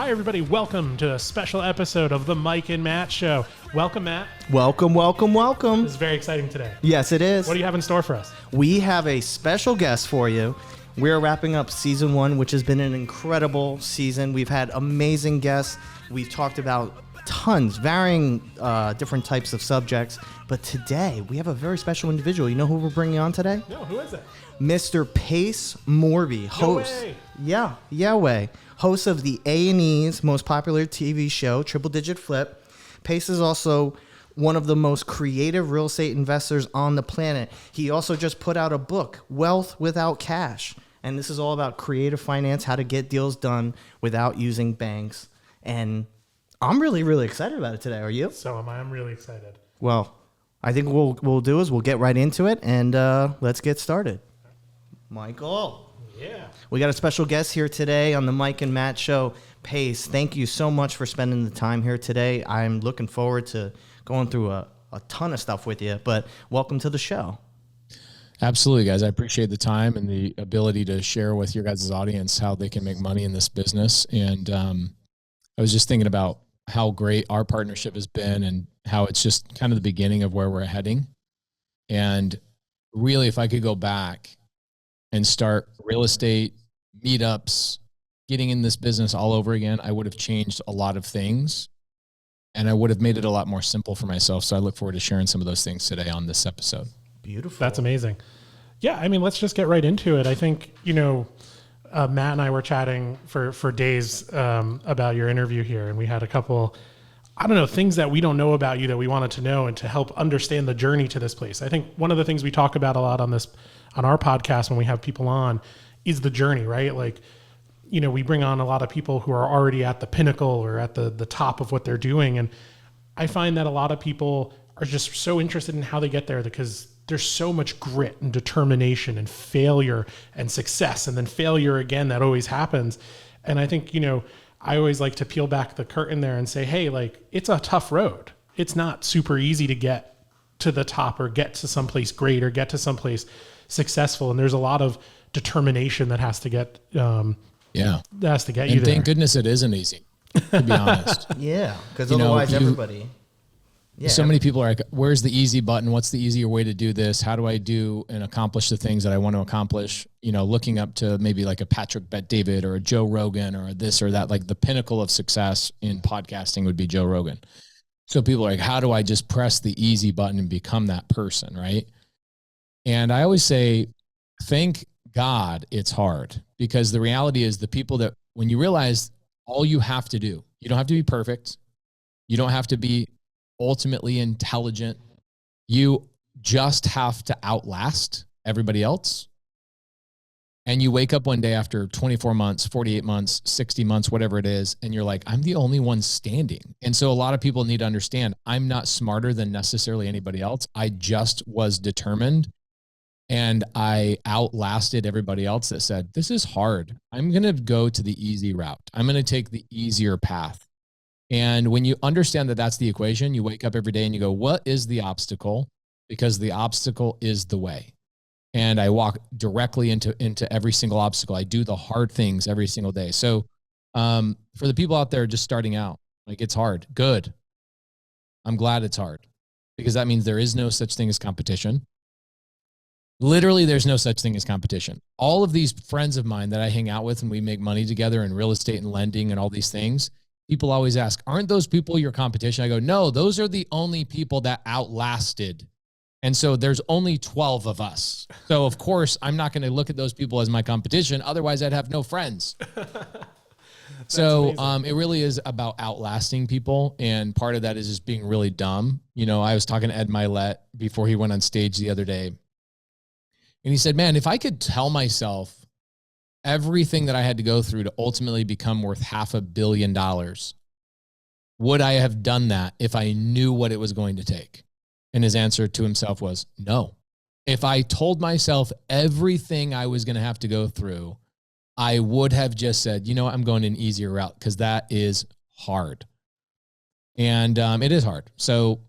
Hi, everybody. Welcome to a special episode of the Mike and Matt Show. Welcome, Matt. Welcome, welcome, welcome. This is very exciting today. Yes, it is. What do you have in store for us? We have a special guest for you. We're wrapping up season 1, which has been an incredible season. We've had amazing guests. We've talked about tons, varying different types of subjects. But today, we have a very special individual. You know who we're bringing on today? No, who is it? Mr. Pace Morby, host. No way. Yeah way. Host of the A&E's most popular TV show, Triple Digit Flip. Pace is also one of the most creative real estate investors on the planet. He also just put out a book, Wealth Without Cash. And this is all about creative finance, how to get deals done without using banks. And I'm really, really excited about it today. Are you? So am I. I'm really excited. Well, I think what we'll do is we'll get right into it, and let's get started. Michael. Yeah. We got a special guest here today on the Mike and Matt Show. Pace, thank you so much for spending the time here today. I'm looking forward to going through a ton of stuff with you, but welcome to the show. Absolutely, guys. I appreciate the time and the ability to share with your guys' audience how they can make money in this business. And I was just thinking about how great our partnership has been and how it's just kind of the beginning of where we're heading. And really, if I could go back and start real estate, meetups, getting in this business all over again, I would have changed a lot of things and I would have made it a lot more simple for myself. So I look forward to sharing some of those things today on this episode. Beautiful. That's amazing. Yeah, I mean, let's just get right into it. I think, Matt and I were chatting for days about your interview here, and we had a couple, things that we don't know about you that we wanted to know and to help understand the journey to this place. I think one of the things we talk about a lot on our podcast when we have people on is the journey, right? Like, we bring on a lot of people who are already at the pinnacle or at the top of what they're doing. And I find that a lot of people are just so interested in how they get there because there's so much grit and determination and failure and success and then failure again that always happens. And I think, I always like to peel back the curtain there and say, hey, like, it's a tough road. It's not super easy to get to the top or get to someplace great or get to someplace successful. And there's a lot of determination that has to get, that has to get you there. And thank goodness it isn't easy, to be honest. Yeah, because otherwise everybody... Yeah. So many people are like, where's the easy button? What's the easier way to do this? How do I do and accomplish the things that I want to accomplish? Looking up to maybe like a Patrick Bet-David or a Joe Rogan or this or that, like the pinnacle of success in podcasting would be Joe Rogan. So people are like, how do I just press the easy button and become that person, right? And I always say, thank God it's hard, because the reality is the people that when you realize all you have to do, you don't have to be perfect. You don't have to be ultimately intelligent. You just have to outlast everybody else. And you wake up one day after 24 months, 48 months, 60 months, whatever it is, and you're like, I'm the only one standing. And so a lot of people need to understand I'm not smarter than necessarily anybody else. I just was determined and I outlasted everybody else that said, this is hard. I'm going to go to the easy route. I'm going to take the easier path. And when you understand that that's the equation, you wake up every day and you go, what is the obstacle? Because the obstacle is the way. And I walk directly into every single obstacle. I do the hard things every single day. So for the people out there just starting out, like, it's hard. Good. I'm glad it's hard, because that means there is no such thing as competition. Literally, there's no such thing as competition. All of these friends of mine that I hang out with and we make money together in real estate and lending and all these things, people always ask, aren't those people your competition? I go, no, those are the only people that outlasted. And so there's only 12 of us. So of course, I'm not going to look at those people as my competition. Otherwise, I'd have no friends. So it really is about outlasting people. And part of that is just being really dumb. I was talking to Ed Milet before he went on stage the other day. And he said, man, if I could tell myself everything that I had to go through to ultimately become worth $500 million, would I have done that if I knew what it was going to take? And his answer to himself was no. If I told myself everything I was going to have to go through, I would have just said, I'm going an easier route, because that is hard. And it is hard. So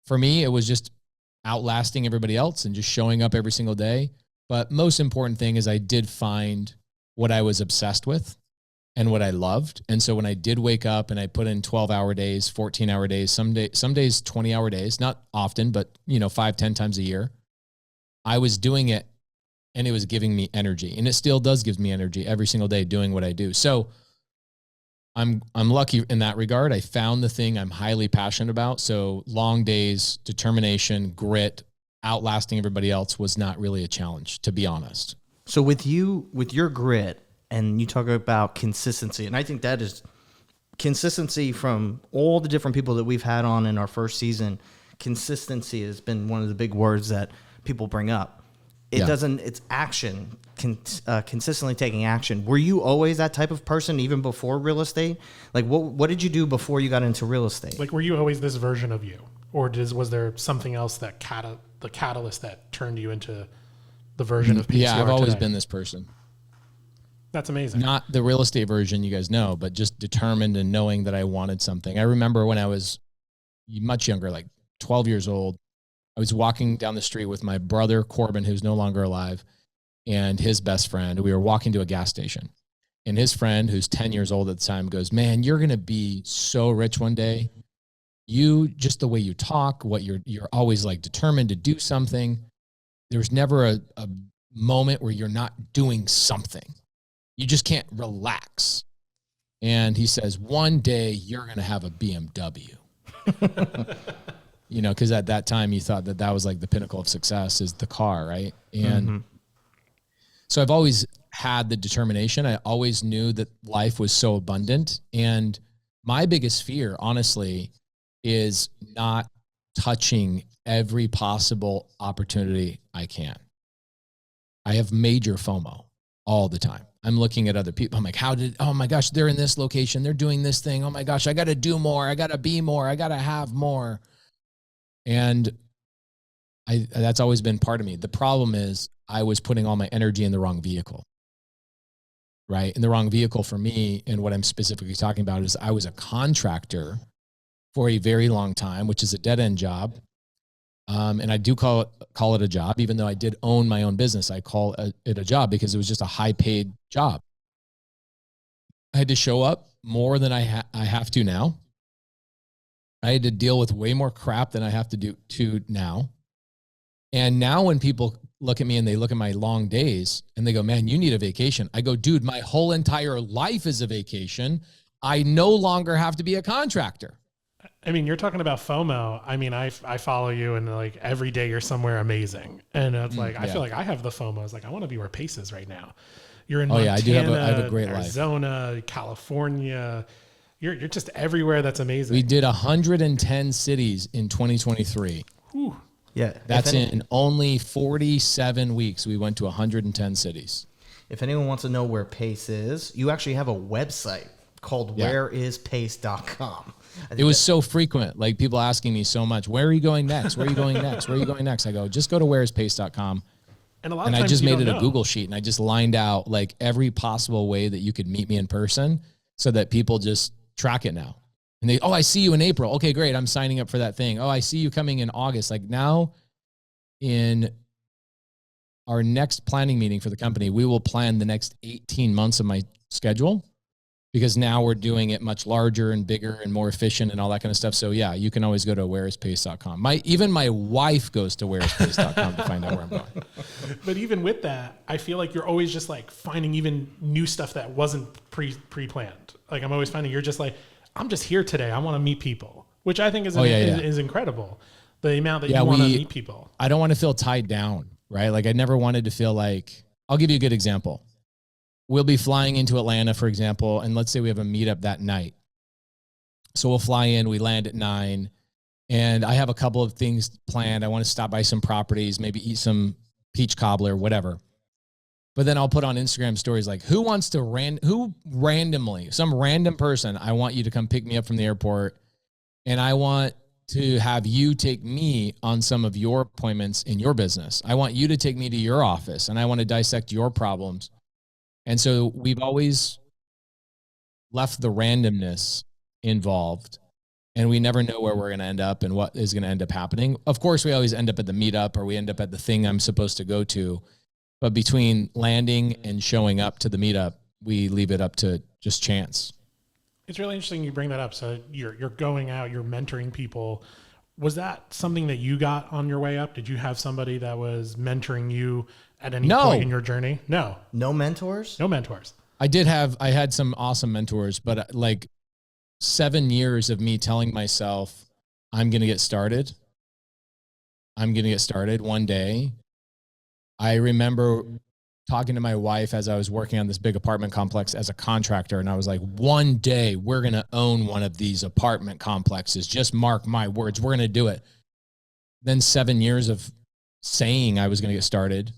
for me, it was just outlasting everybody else and just showing up every single day. But most important thing is I did find what I was obsessed with. and what I loved. And so when I did wake up and I put in 12-hour days, 14-hour days, some days 20-hour days, not often, but 5-10 times a year, I was doing it and it was giving me energy. And it still does give me energy every single day doing what I do. So I'm lucky in that regard. I found the thing I'm highly passionate about. So long days, determination, grit, outlasting everybody else was not really a challenge, to be honest. So with your grit, and you talk about consistency, and I think that is consistency from all the different people that we've had on in our first season. Consistency has been one of the big words that people bring up. It's action, consistently taking action. Were you always that type of person even before real estate? Like what did you do before you got into real estate? Like, were you always this version of you? Or was there something else that the catalyst that turned you into the version of Pace you are I've always today? been this person. That's amazing. Not the real estate version you guys know, but just determined and knowing that I wanted something. I remember when I was much younger, like 12 years old, I was walking down the street with my brother, Corbin, who's no longer alive, and his best friend. We were walking to a gas station. And his friend, who's 10 years old at the time, goes, "Man, you're going to be so rich one day. You, just the way you talk, what you're always like determined to do something. There's never a moment where you're not doing something. You just can't relax." And he says, "One day you're going to have a BMW." Because at that time you thought that was like the pinnacle of success is the car, right? And so I've always had the determination. I always knew that life was so abundant. And my biggest fear, honestly, is not touching every possible opportunity I can. I have major FOMO all the time. I'm looking at other people. I'm like, oh my gosh, they're in this location. They're doing this thing. Oh my gosh, I got to do more. I got to be more. I got to have more. And that's always been part of me. The problem is I was putting all my energy in the wrong vehicle, right? And the wrong vehicle for me, and what I'm specifically talking about, is I was a contractor for a very long time, which is a dead-end job. And I do call it a job, even though I did own my own business. I call it a job because it was just a high-paid job. I had to show up more than I have to now. I had to deal with way more crap than I have to do now. And now when people look at me and they look at my long days and they go, "Man, you need a vacation." I go, "Dude, my whole entire life is a vacation. I no longer have to be a contractor." I mean, you're talking about FOMO. I mean, I follow you, and like every day you're somewhere amazing. And it's like, I feel like I have the FOMO. It's like, I want to be where Pace is right now. You're in Montana, I have a great Arizona, life. California. You're just everywhere. That's amazing. We did 110 cities in 2023. Whew. Yeah. That's in only 47 weeks. We went to 110 cities. If anyone wants to know where Pace is, you actually have a website called whereispace.com. It was so frequent, like people asking me so much, "Where are you going next? Where are you going next? Where are you going next?" I go, "Just go to whereispace.com." And I just made it a Google sheet, and I just lined out like every possible way that you could meet me in person so that people just track it now. And they, "Oh, I see you in April. Okay, great. I'm signing up for that thing. Oh, I see you coming in August." Like now in our next planning meeting for the company, we will plan the next 18 months of my schedule, because now we're doing it much larger and bigger and more efficient and all that kind of stuff. So yeah, you can always go to whereispace.com. Even my wife goes to whereispace.com to find out where I'm going. But even with that, I feel like you're always just like finding even new stuff that wasn't pre-planned. Like I'm always finding you're just like, "I'm just here today. I want to meet people," which I think is incredible. The amount that you want to meet people. I don't want to feel tied down, right? Like I never wanted to feel like, I'll give you a good example. We'll be flying into Atlanta, for example, and let's say we have a meetup that night. So we'll fly in, we land at 9, and I have a couple of things planned. I want to stop by some properties, maybe eat some peach cobbler, whatever. But then I'll put on Instagram stories like, who randomly, some random person, I want you to come pick me up from the airport, and I want to have you take me on some of your appointments in your business. I want you to take me to your office, and I want to dissect your problems. And so we've always left the randomness involved, and we never know where we're going to end up and what is going to end up happening. Of course, we always end up at the meetup, or we end up at the thing I'm supposed to go to. But between landing and showing up to the meetup, we leave it up to just chance. It's really interesting you bring that up. So you're going out, you're mentoring people. Was that something that you got on your way up? Did you have somebody that was mentoring you at any point in your journey? No. No mentors? No mentors. I had some awesome mentors, but like 7 years of me telling myself, I'm going to get started. I'm going to get started one day. I remember talking to my wife as I was working on this big apartment complex as a contractor. And I was like, one day we're going to own one of these apartment complexes. Just mark my words. We're going to do it. Then 7 years of saying I was going to get started.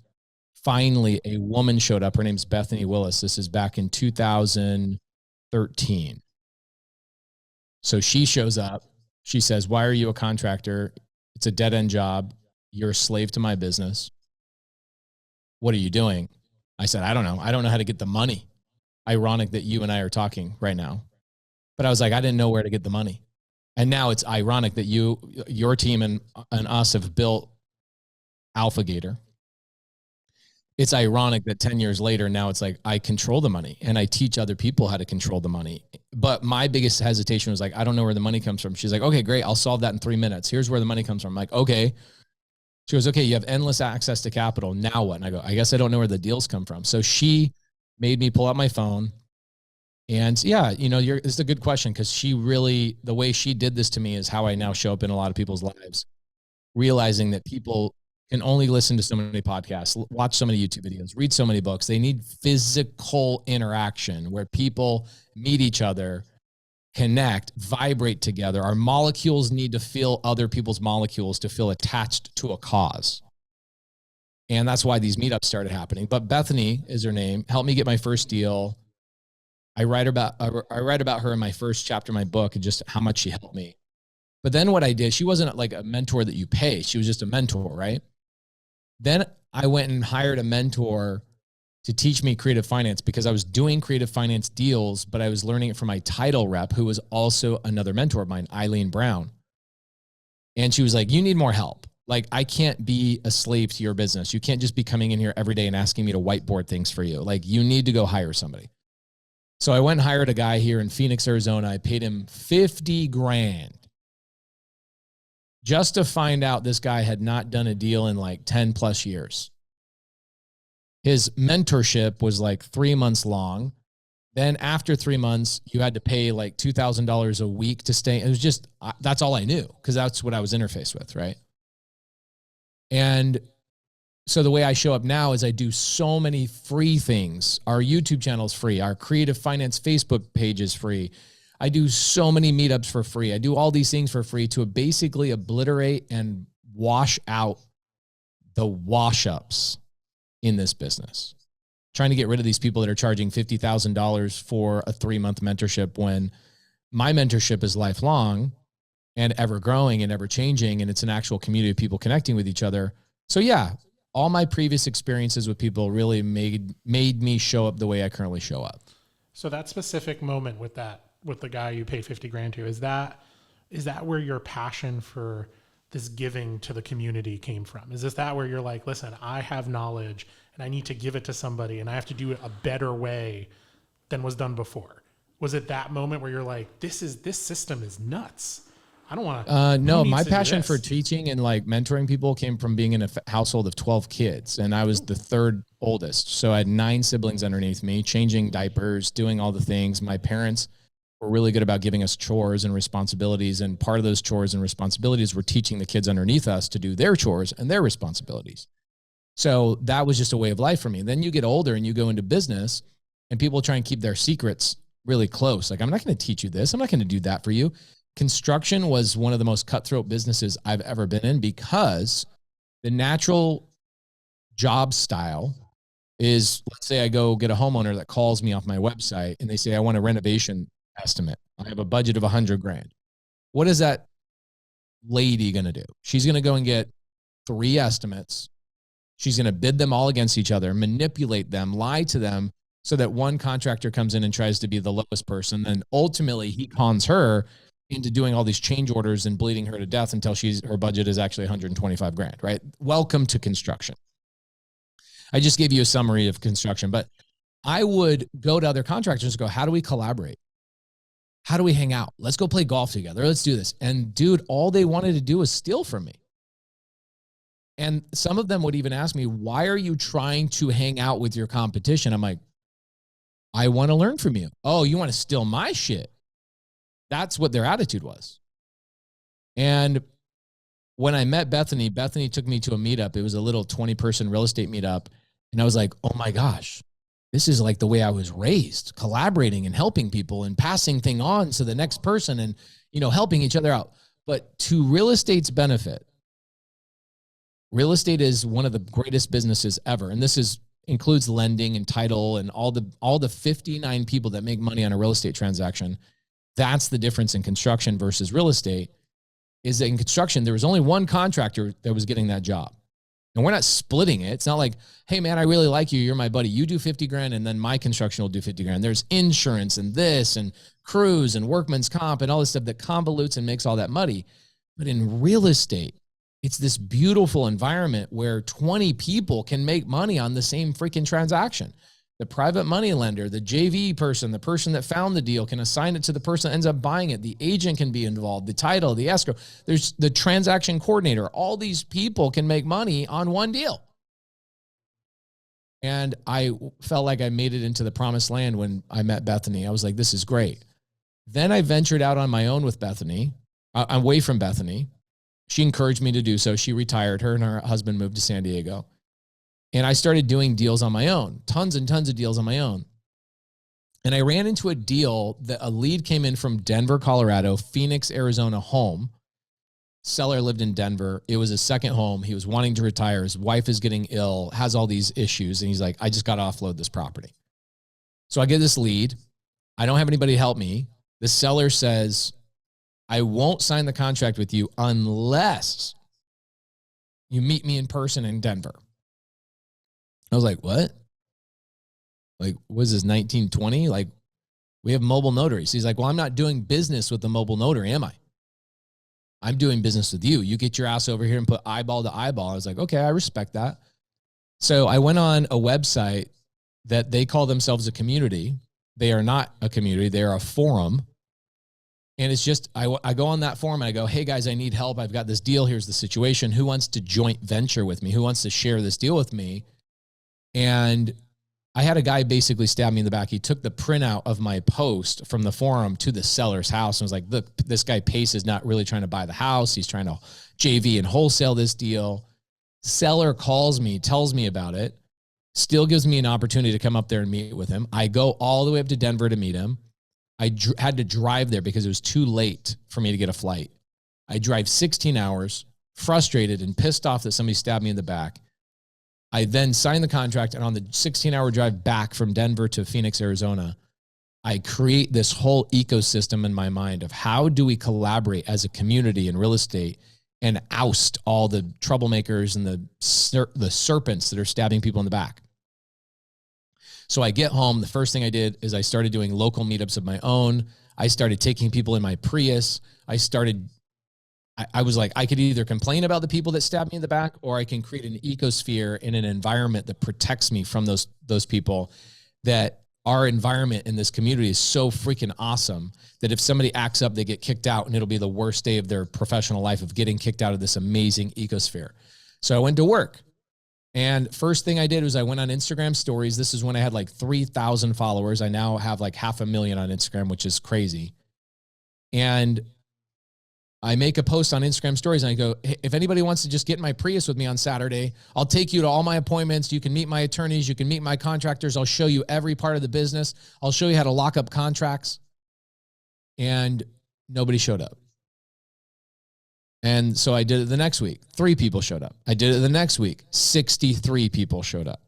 Finally, a woman showed up. Her name's Bethany Willis. This is back in 2013. So she shows up. She says, why are you a contractor? It's a dead-end job. You're a slave to my business. What are you doing? I said, I don't know. I don't know how to get the money. Ironic that you and I are talking right now. But I was like, I didn't know where to get the money. And now it's ironic that your team and us have built Alpha Gator. It's ironic that 10 years later, now it's like, I control the money and I teach other people how to control the money. But my biggest hesitation was like, I don't know where the money comes from. She's like, okay, great. I'll solve that in 3 minutes. Here's where the money comes from. I'm like, okay. She goes, okay, you have endless access to capital. Now what? And I go, I guess I don't know where the deals come from. So she made me pull out my phone. And yeah, it's a good question, because she really, the way she did this to me is how I now show up in a lot of people's lives, realizing that people can only listen to so many podcasts, watch so many YouTube videos, read so many books. They need physical interaction where people meet each other, connect, vibrate together. Our molecules need to feel other people's molecules to feel attached to a cause. And that's why these meetups started happening. But Bethany is her name, helped me get my first deal. I write about her in my first chapter of my book and just how much she helped me. But then what I did, she wasn't like a mentor that you pay. She was just a mentor, right? Then I went and hired a mentor to teach me creative finance, because I was doing creative finance deals, but I was learning it from my title rep, who was also another mentor of mine, Eileen Brown. And she was like, you need more help. Like, I can't be a slave to your business. You can't just be coming in here every day and asking me to whiteboard things for you. Like, you need to go hire somebody. So I went and hired a guy here in Phoenix, Arizona. I paid him $50,000 just to find out this guy had not done a deal in like 10 plus years. His mentorship was like 3 months long. Then after 3 months, you had to pay like $2,000 a week to stay. It was just, that's all I knew, because that's what I was interfaced with, right? And so the way I show up now is I do so many free things. Our YouTube channel is free. Our creative finance Facebook page is free. I do so many meetups for free. I do all these things for free to basically obliterate and wash out the wash-ups in this business. Trying to get rid of these people that are charging $50,000 for a 3-month mentorship, when my mentorship is lifelong and ever growing and ever changing. And it's an actual community of people connecting with each other. So yeah, all my previous experiences with people really made me show up the way I currently show up. So that specific moment with the guy you paid $50,000 to, is that where your passion for this giving to the community came from? Is that where you're like, listen, I have knowledge and I need to give it to somebody and I have to do it a better way than was done before? Was it that moment where you're like, this system is nuts? I don't want to. No, my passion for teaching and like mentoring people came from being in a household of 12 kids. And I was the third oldest. So I had 9 siblings underneath me, changing diapers, doing all the things. My parents were really good about giving us chores and responsibilities. And part of those chores and responsibilities were teaching the kids underneath us to do their chores and their responsibilities. So that was just a way of life for me. Then you get older and you go into business and people try and keep their secrets really close. Like, I'm not going to teach you this. I'm not going to do that for you. Construction was one of the most cutthroat businesses I've ever been in, because the natural job style is, let's say I go get a homeowner that calls me off my website and they say, I want a renovation estimate. I have a budget of $100,000. What is that lady going to do? She's going to go and get 3 estimates. She's going to bid them all against each other, manipulate them, lie to them, so that one contractor comes in and tries to be the lowest person. Then ultimately he cons her into doing all these change orders and bleeding her to death until her budget is actually $125,000, right? Welcome to construction. I just gave you a summary of construction, but I would go to other contractors and go, how do we collaborate? How do we hang out? Let's go play golf together. Let's do this. And dude, all they wanted to do was steal from me. And some of them would even ask me, why are you trying to hang out with your competition? I'm like, I want to learn from you. Oh, you want to steal my shit? That's what their attitude was. And when I met Bethany, Bethany took me to a meetup. It was a little 20-person real estate meetup. And I was like, oh my gosh, this is like the way I was raised, collaborating and helping people and passing thing on to the next person and, you know, helping each other out. But to real estate's benefit, real estate is one of the greatest businesses ever. And this includes lending and title and all the 59 people that make money on a real estate transaction. That's the difference in construction versus real estate, is that in construction, there was only one contractor that was getting that job. And we're not splitting it. It's not like, hey man, I really like you. You're my buddy. You do 50 grand and then my construction will do 50 grand. There's insurance and this and crews and workman's comp and all this stuff that convolutes and makes all that muddy. But in real estate, it's this beautiful environment where 20 people can make money on the same freaking transaction. The private money lender, the JV person, the person that found the deal can assign it to the person that ends up buying it. The agent can be involved, the title, the escrow. There's the transaction coordinator. All these people can make money on one deal. And I felt like I made it into the promised land when I met Bethany. I was like, this is great. Then I ventured out on my own with Bethany. I'm away from Bethany. She encouraged me to do so. She retired. Her and her husband moved to San Diego. And I started doing deals on my own, tons and tons of deals on my own. And I ran into a deal that a lead came in from Denver, Colorado, Phoenix, Arizona home. Seller lived in Denver. It was his second home. He was wanting to retire. His wife is getting ill, has all these issues. And he's like, I just got to offload this property. So I get this lead. I don't have anybody to help me. The seller says, I won't sign the contract with you unless you meet me in person in Denver. I was like, what? Like, what is this, 1920? Like, we have mobile notaries. He's like, well, I'm not doing business with the mobile notary, am I? I'm doing business with you. You get your ass over here and put eyeball to eyeball. I was like, okay, I respect that. So I went on a website that they call themselves a community. They are not a community. They are a forum. And it's just, I go on that forum and I go, hey guys, I need help. I've got this deal. Here's the situation. Who wants to joint venture with me? Who wants to share this deal with me? And I had a guy basically stab me in the back. He took the printout of my post from the forum to the seller's house and was like, look, this guy Pace is not really trying to buy the house. He's trying to JV and wholesale this deal. Seller calls me, tells me about it, still gives me an opportunity to come up there and meet with him. I go all the way up to Denver to meet him. I had to drive there because it was too late for me to get a flight. I drive 16 hours, frustrated and pissed off that somebody stabbed me in the back. I then signed the contract, and on the 16-hour drive back from Denver to Phoenix, Arizona, I create this whole ecosystem in my mind of how do we collaborate as a community in real estate and oust all the troublemakers and the serpents that are stabbing people in the back. So I get home. The first thing I did is I started doing local meetups of my own. I started taking people in my Prius. I was like, I could either complain about the people that stabbed me in the back, or I can create an ecosphere in an environment that protects me from those people. That our environment in this community is so freaking awesome that if somebody acts up, they get kicked out, and it'll be the worst day of their professional life of getting kicked out of this amazing ecosphere. So I went to work. And first thing I did was I went on Instagram stories. This is when I had like 3,000 followers. I now have like 500,000 on Instagram, which is crazy. And I make a post on Instagram stories and I go, hey, if anybody wants to just get in my Prius with me on Saturday, I'll take you to all my appointments. You can meet my attorneys. You can meet my contractors. I'll show you every part of the business. I'll show you how to lock up contracts. And nobody showed up. And so I did it the next week. 3 people showed up. I did it the next week. 63 people showed up.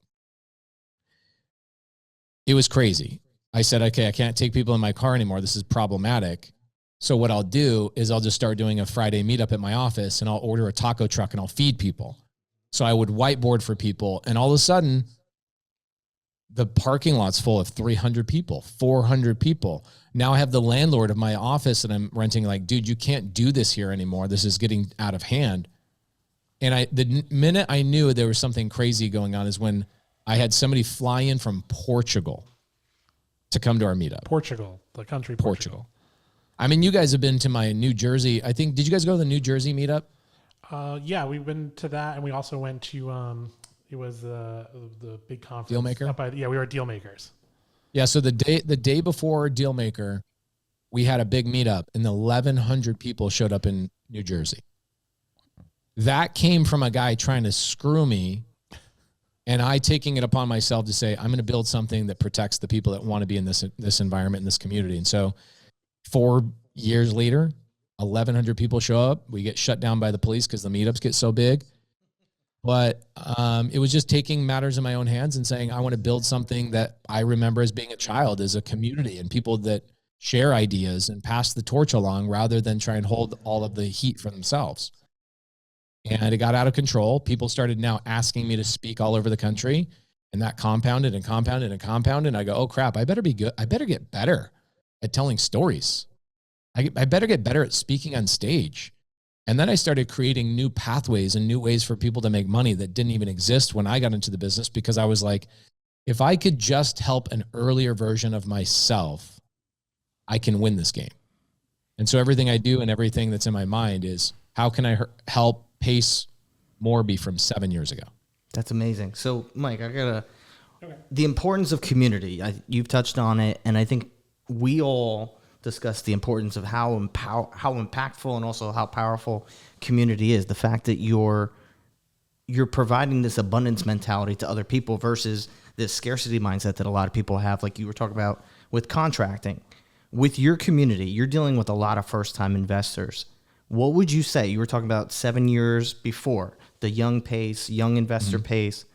It was crazy. I said, okay, I can't take people in my car anymore. This is problematic. So what I'll do is I'll just start doing a Friday meetup at my office, and I'll order a taco truck and I'll feed people. So I would whiteboard for people, and all of a sudden the parking lot's full of 300 people, 400 people. Now I have the landlord of my office that I'm renting like, dude, you can't do this here anymore. This is getting out of hand. And the minute I knew there was something crazy going on is when I had somebody fly in from Portugal to come to our meetup. Portugal, the country Portugal. I mean, you guys have been to my New Jersey. I think, did you guys go to the New Jersey meetup? Yeah, we went to that, and we also went to, it was the big conference. Dealmaker? We were at Dealmakers. Yeah, so the day before Dealmaker, we had a big meetup, and 1,100 people showed up in New Jersey. That came from a guy trying to screw me, and I taking it upon myself to say, I'm going to build something that protects the people that want to be in this environment, in this community. And so 4 years later, 1,100 people show up. We get shut down by the police because the meetups get so big. But it was just taking matters in my own hands and saying, I want to build something that I remember as being a child, as a community, and people that share ideas and pass the torch along rather than try and hold all of the heat for themselves. And it got out of control. People started now asking me to speak all over the country, and that compounded and compounded and compounded. And I go, oh crap, I better be good. I better get better at telling stories. I better get better at speaking on stage. And then I started creating new pathways and new ways for people to make money that didn't even exist when I got into the business, because I was like, if I could just help an earlier version of myself, I can win this game. And so everything I do and everything that's in my mind is, how can I help Pace Morby from 7 years ago? That's amazing. So, Mike, the importance of community. You've touched on it, and I think we all discuss the importance of how impactful and also how powerful community is. The fact that you're providing this abundance mentality to other people versus this scarcity mindset that a lot of people have, like you were talking about with contracting. With your community, you're dealing with a lot of first-time investors. What would you say? You were talking about 7 years before, the young Pace, young investor Pace.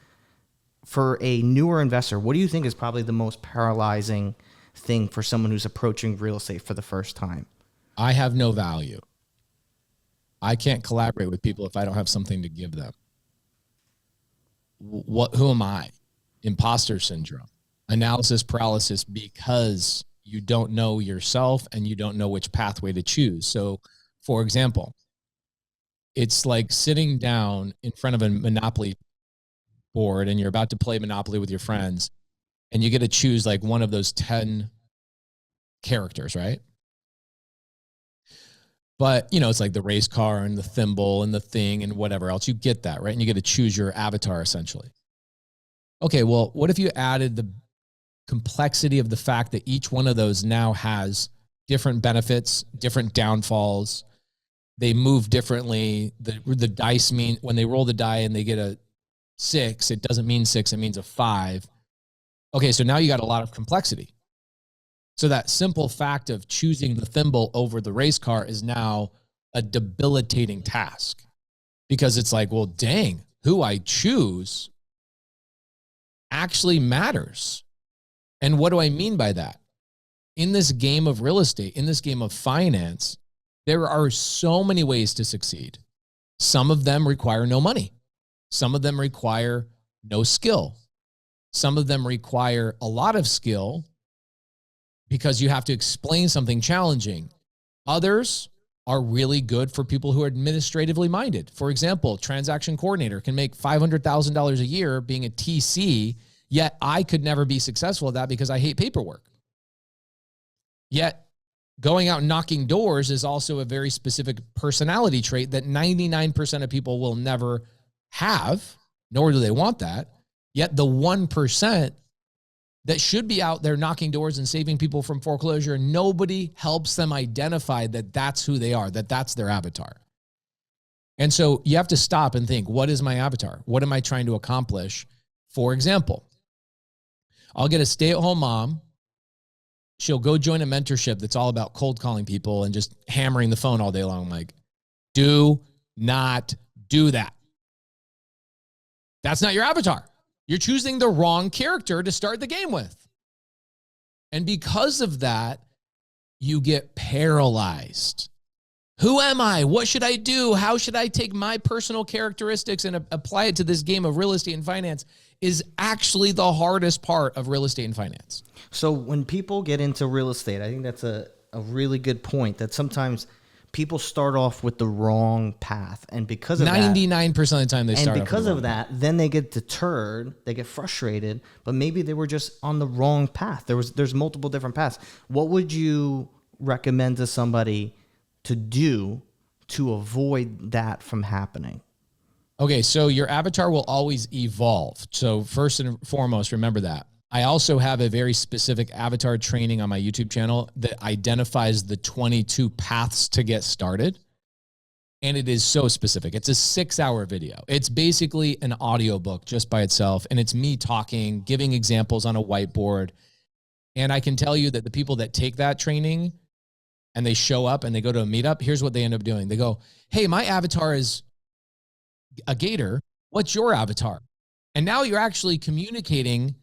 For a newer investor, what do you think is probably the most paralyzing thing for someone who's approaching real estate for the first time? I have no value. I can't collaborate with people if I don't have something to give them. Who am I? Imposter syndrome, analysis paralysis, because you don't know yourself and you don't know which pathway to choose. So, for example, it's like sitting down in front of a Monopoly board and you're about to play Monopoly with your friends, and you get to choose like one of those 10 characters, right? But, you know, it's like the race car and the thimble and the thing and whatever else. You get that, right? And you get to choose your avatar, essentially. Okay, well, what if you added the complexity of the fact that each one of those now has different benefits, different downfalls? They move differently. The dice mean, when they roll the die and they get a 6, it doesn't mean 6, it means a 5. Okay, so now you got a lot of complexity. So that simple fact of choosing the thimble over the race car is now a debilitating task, because it's like, well, dang, who I choose actually matters. And what do I mean by that? In this game of real estate, in this game of finance, there are so many ways to succeed. Some of them require no money. Some of them require no skill. Some of them require a lot of skill because you have to explain something challenging. Others are really good for people who are administratively minded. For example, transaction coordinator can make $500,000 a year being a TC, yet I could never be successful at that because I hate paperwork. Yet going out and knocking doors is also a very specific personality trait that 99% of people will never have, nor do they want that. Yet the 1% that should be out there knocking doors and saving people from foreclosure, nobody helps them identify that that's who they are, that that's their avatar. And so you have to stop and think, what is my avatar? What am I trying to accomplish? For example, I'll get a stay-at-home mom. She'll go join a mentorship that's all about cold calling people and just hammering the phone all day long. I'm like, do not do that. That's not your avatar. You're choosing the wrong character to start the game with. And because of that, you get paralyzed. Who am I? What should I do? How should I take my personal characteristics and apply it to this game of real estate and finance? Is actually the hardest part of real estate and finance. So when people get into real estate, I think that's a really good point, that sometimes people start off with the wrong path, and because of 99% of the time they start and off because with the of wrong that, then they get deterred, they get frustrated, but maybe they were just on the wrong path. There's multiple different paths. What would you recommend to somebody to do to avoid that from happening? Okay, so your avatar will always evolve. So first and foremost, remember that. I also have a very specific avatar training on my YouTube channel that identifies the 22 paths to get started. And it is so specific. It's a 6-hour video. It's basically an audiobook just by itself. And it's me talking, giving examples on a whiteboard. And I can tell you that the people that take that training and they show up and they go to a meetup, here's what they end up doing. They go, hey, my avatar is a gator. What's your avatar? And now you're actually communicating,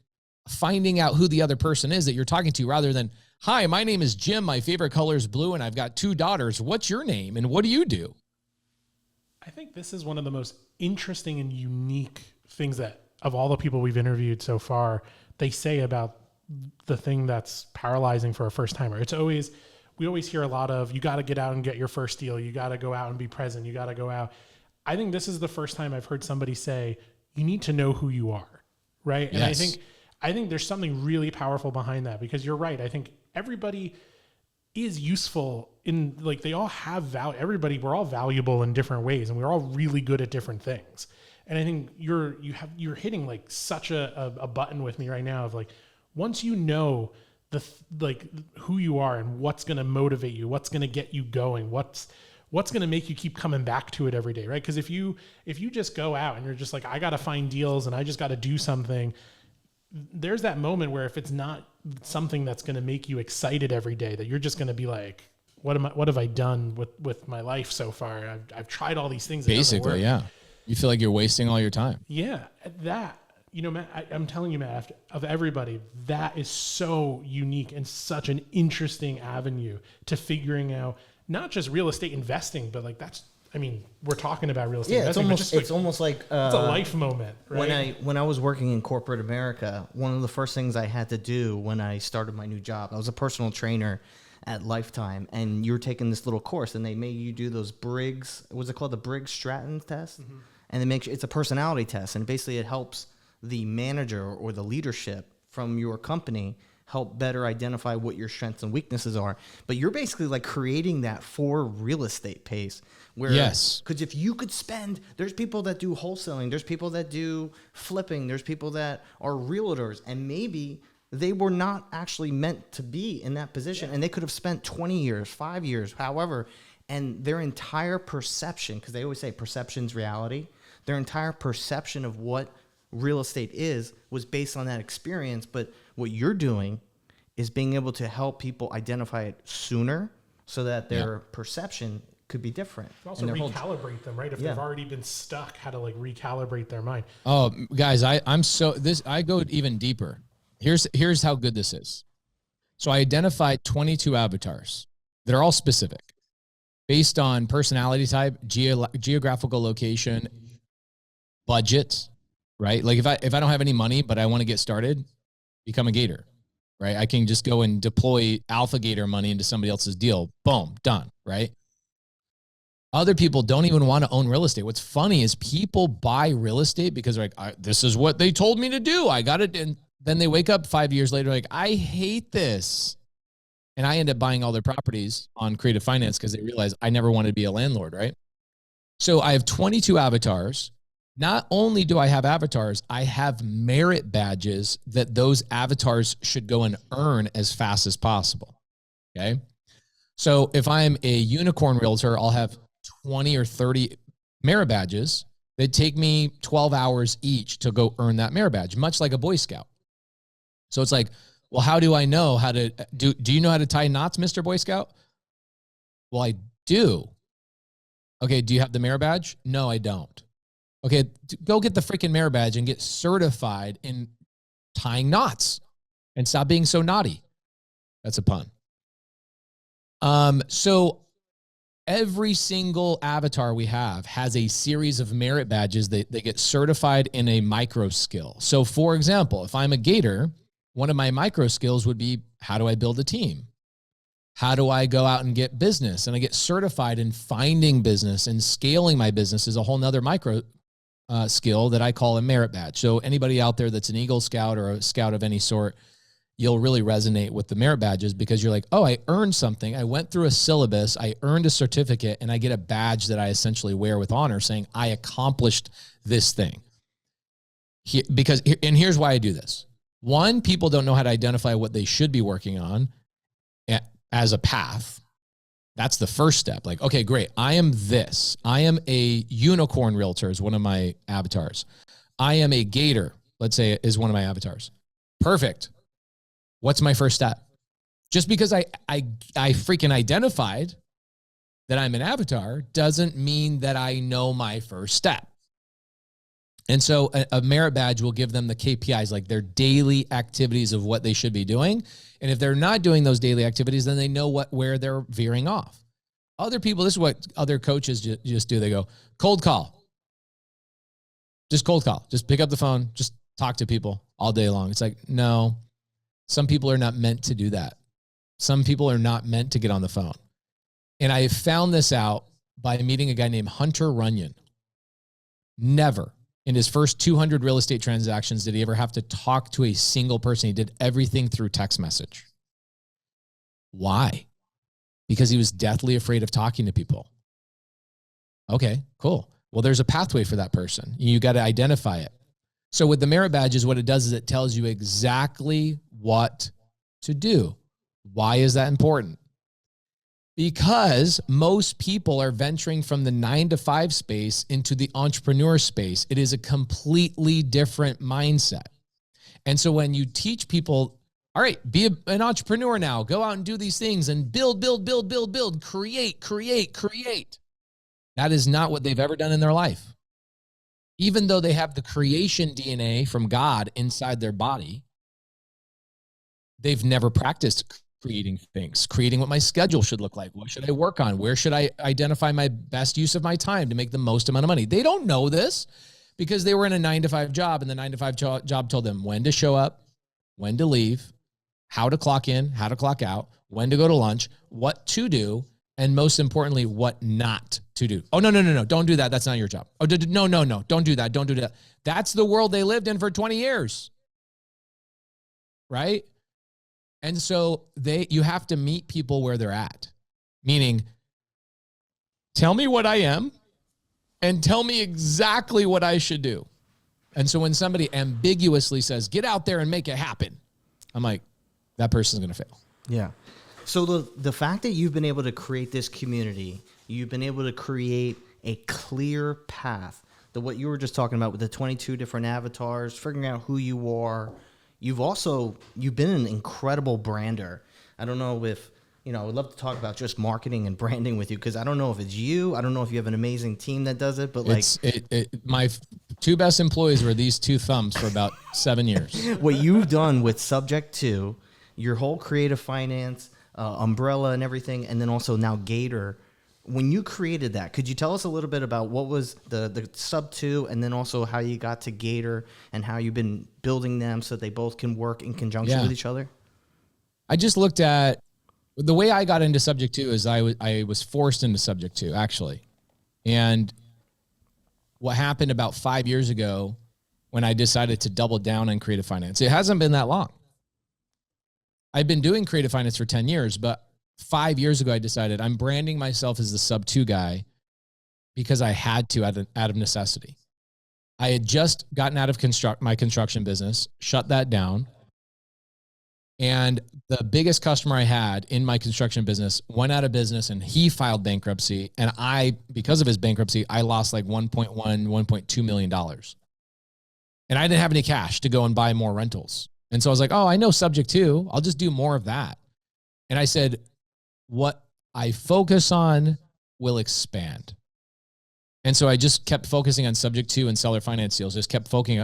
finding out who the other person is that you're talking to, rather than, hi, my name is Jim. My favorite color is blue, and I've got 2 daughters. What's your name, and what do you do? I think this is one of the most interesting and unique things that, of all the people we've interviewed so far, they say about the thing that's paralyzing for a first timer. It's always, we always hear a lot of, you got to get out and get your first deal. You got to go out and be present. You got to go out. I think this is the first time I've heard somebody say, you need to know who you are. Right. And Yes. I think there's something really powerful behind that, because you're right. I think everybody is useful in, like, they all have value. Everybody, we're all valuable in different ways, and we're all really good at different things. And I think you're hitting like such a button with me right now of like, once you know like who you are and what's going to motivate you, what's going to get you going, what's going to make you keep coming back to it every day, right? Because if you just go out and you're just like, I got to find deals and I just got to do something, there's that moment where if it's not something that's going to make you excited every day, that you're just going to be like, what have I done with my life so far? I've tried all these things. Basically, yeah. You feel like you're wasting all your time. Yeah. That, Matt, I'm telling you, Matt, of everybody, that is so unique and such an interesting avenue to figuring out not just real estate investing, but like we're talking about real estate investing. It's almost like it's a life moment, right? When I was working in corporate America, one of the first things I had to do when I started my new job, I was a personal trainer at Lifetime, and you were taking this little course, and they made you do those Briggs, what's it called, the Briggs-Stratton test? Mm-hmm. And they make it's a personality test, and basically it helps the manager or the leadership from your company help better identify what your strengths and weaknesses are. But you're basically like creating that for real estate, Pace. Where, yes. Because if you could spend, there's people that do wholesaling, there's people that do flipping, there's people that are realtors, and maybe they were not actually meant to be in that position, and they could have spent 20 years, 5 years, however, and their entire perception, because they always say perception's reality, their entire perception of what real estate was based on that experience. But what you're doing is being able to help people identify it sooner so that their perception could be different. Also recalibrate them, right? If they've already been stuck, how to like recalibrate their mind. Oh, guys, I go even deeper. Here's how good this is. So I identified 22 avatars that are all specific based on personality type, geographical location, budget, right? Like if I don't have any money, but I want to get started, become a gator, right? I can just go and deploy Alpha Gator money into somebody else's deal. Boom, done, right? Other people don't even want to own real estate. What's funny is people buy real estate because they're like, this is what they told me to do. I got it. And then they wake up 5 years later like, I hate this. And I end up buying all their properties on creative finance because they realize I never wanted to be a landlord, right? So I have 22 avatars. Not only do I have avatars, I have merit badges that those avatars should go and earn as fast as possible, okay? So if I'm a unicorn realtor, I'll have 20 or 30 merit badges that take me 12 hours each to go earn that merit badge, much like a Boy Scout. So it's like, well, how do I know how to do you know how to tie knots, Mr. Boy Scout? Well, I do. Okay, do you have the merit badge? No, I don't. Okay, go get the freaking merit badge and get certified in tying knots and stop being so naughty. That's a pun. So every single avatar we have has a series of merit badges that they get certified in a micro skill. So for example, if I'm a gator, one of my micro skills would be, how do I build a team? How do I go out and get business? And I get certified in finding business, and scaling my business is a whole nother micro skill that I call a merit badge. So anybody out there that's an Eagle Scout or a scout of any sort, you'll really resonate with the merit badges, because you're like, oh, I earned something. I went through a syllabus, I earned a certificate, and I get a badge that I essentially wear with honor saying I accomplished this thing. And here's why I do this. One, people don't know how to identify what they should be working on as a path. That's the first step. Like, okay, great. I am this. I am a unicorn realtor is one of my avatars. I am a gator, let's say, is one of my avatars. Perfect. What's my first step? Just because I freaking identified that I'm an avatar doesn't mean that I know my first step. And so a merit badge will give them the KPIs, like their daily activities of what they should be doing. And if they're not doing those daily activities, then they know where they're veering off. Other people, this is what other coaches just do. They go, cold call. Just cold call. Just pick up the phone. Just talk to people all day long. It's like, no, some people are not meant to do that. Some people are not meant to get on the phone. And I found this out by meeting a guy named Hunter Runyon. Never in his first 200 real estate transactions did he ever have to talk to a single person. He did everything through text message. Why? Because he was deathly afraid of talking to people. Okay, cool. Well, there's a pathway for that person. You got to identify it. So with the merit badges, what it does is it tells you exactly what to do. Why is that important? Because most people are venturing from the 9-to-5 space into the entrepreneur space. It is a completely different mindset. And so when you teach people, all right, be an entrepreneur now, go out and do these things and build, create. That is not what they've ever done in their life. Even though they have the creation DNA from God inside their body, they've never practiced creating things, creating what my schedule should look like. What should I work on? Where should I identify my best use of my time to make the most amount of money? They don't know this because they were in a 9-to-5 job, and the 9-to-5 job told them when to show up, when to leave, how to clock in, how to clock out, when to go to lunch, what to do, and most importantly, what not to do. Oh, no, don't do that. That's not your job. Oh, no, don't do that. Don't do that. That's the world they lived in for 20 years, right? And so you have to meet people where they're at, meaning tell me what I am and tell me exactly what I should do. And so when somebody ambiguously says, get out there and make it happen, I'm like, that person's going to fail. Yeah. So the fact that you've been able to create this community, you've been able to create a clear path, what you were just talking about with the 22 different avatars, figuring out who you are. You've been an incredible brander. I don't know if, I would love to talk about just marketing and branding with you, because I don't know if it's you. I don't know if you have an amazing team that does it, but my two best employees were these two thumbs for about 7 years. What you've done with SubTo, your whole creative finance, umbrella and everything, and then also now Gator. When you created that, could you tell us a little bit about what was the SubTo, and then also how you got to Gator and how you've been building them so they both can work in conjunction with each other? I just looked at the way I got into SubTo is I was forced into SubTo actually. And what happened about 5 years ago when I decided to double down on creative finance, it hasn't been that long. I've been doing creative finance for 10 years, but 5 years ago, I decided I'm branding myself as the SubTo guy because I had to out of necessity. I had just gotten out of my construction business, shut that down. And the biggest customer I had in my construction business went out of business, and he filed bankruptcy. And because of his bankruptcy, I lost like $1.2 million. And I didn't have any cash to go and buy more rentals. And so I was like, oh, I know SubTo. I'll just do more of that. And I said, what I focus on will expand. And so I just kept focusing on SubTo and seller finance deals, just kept focusing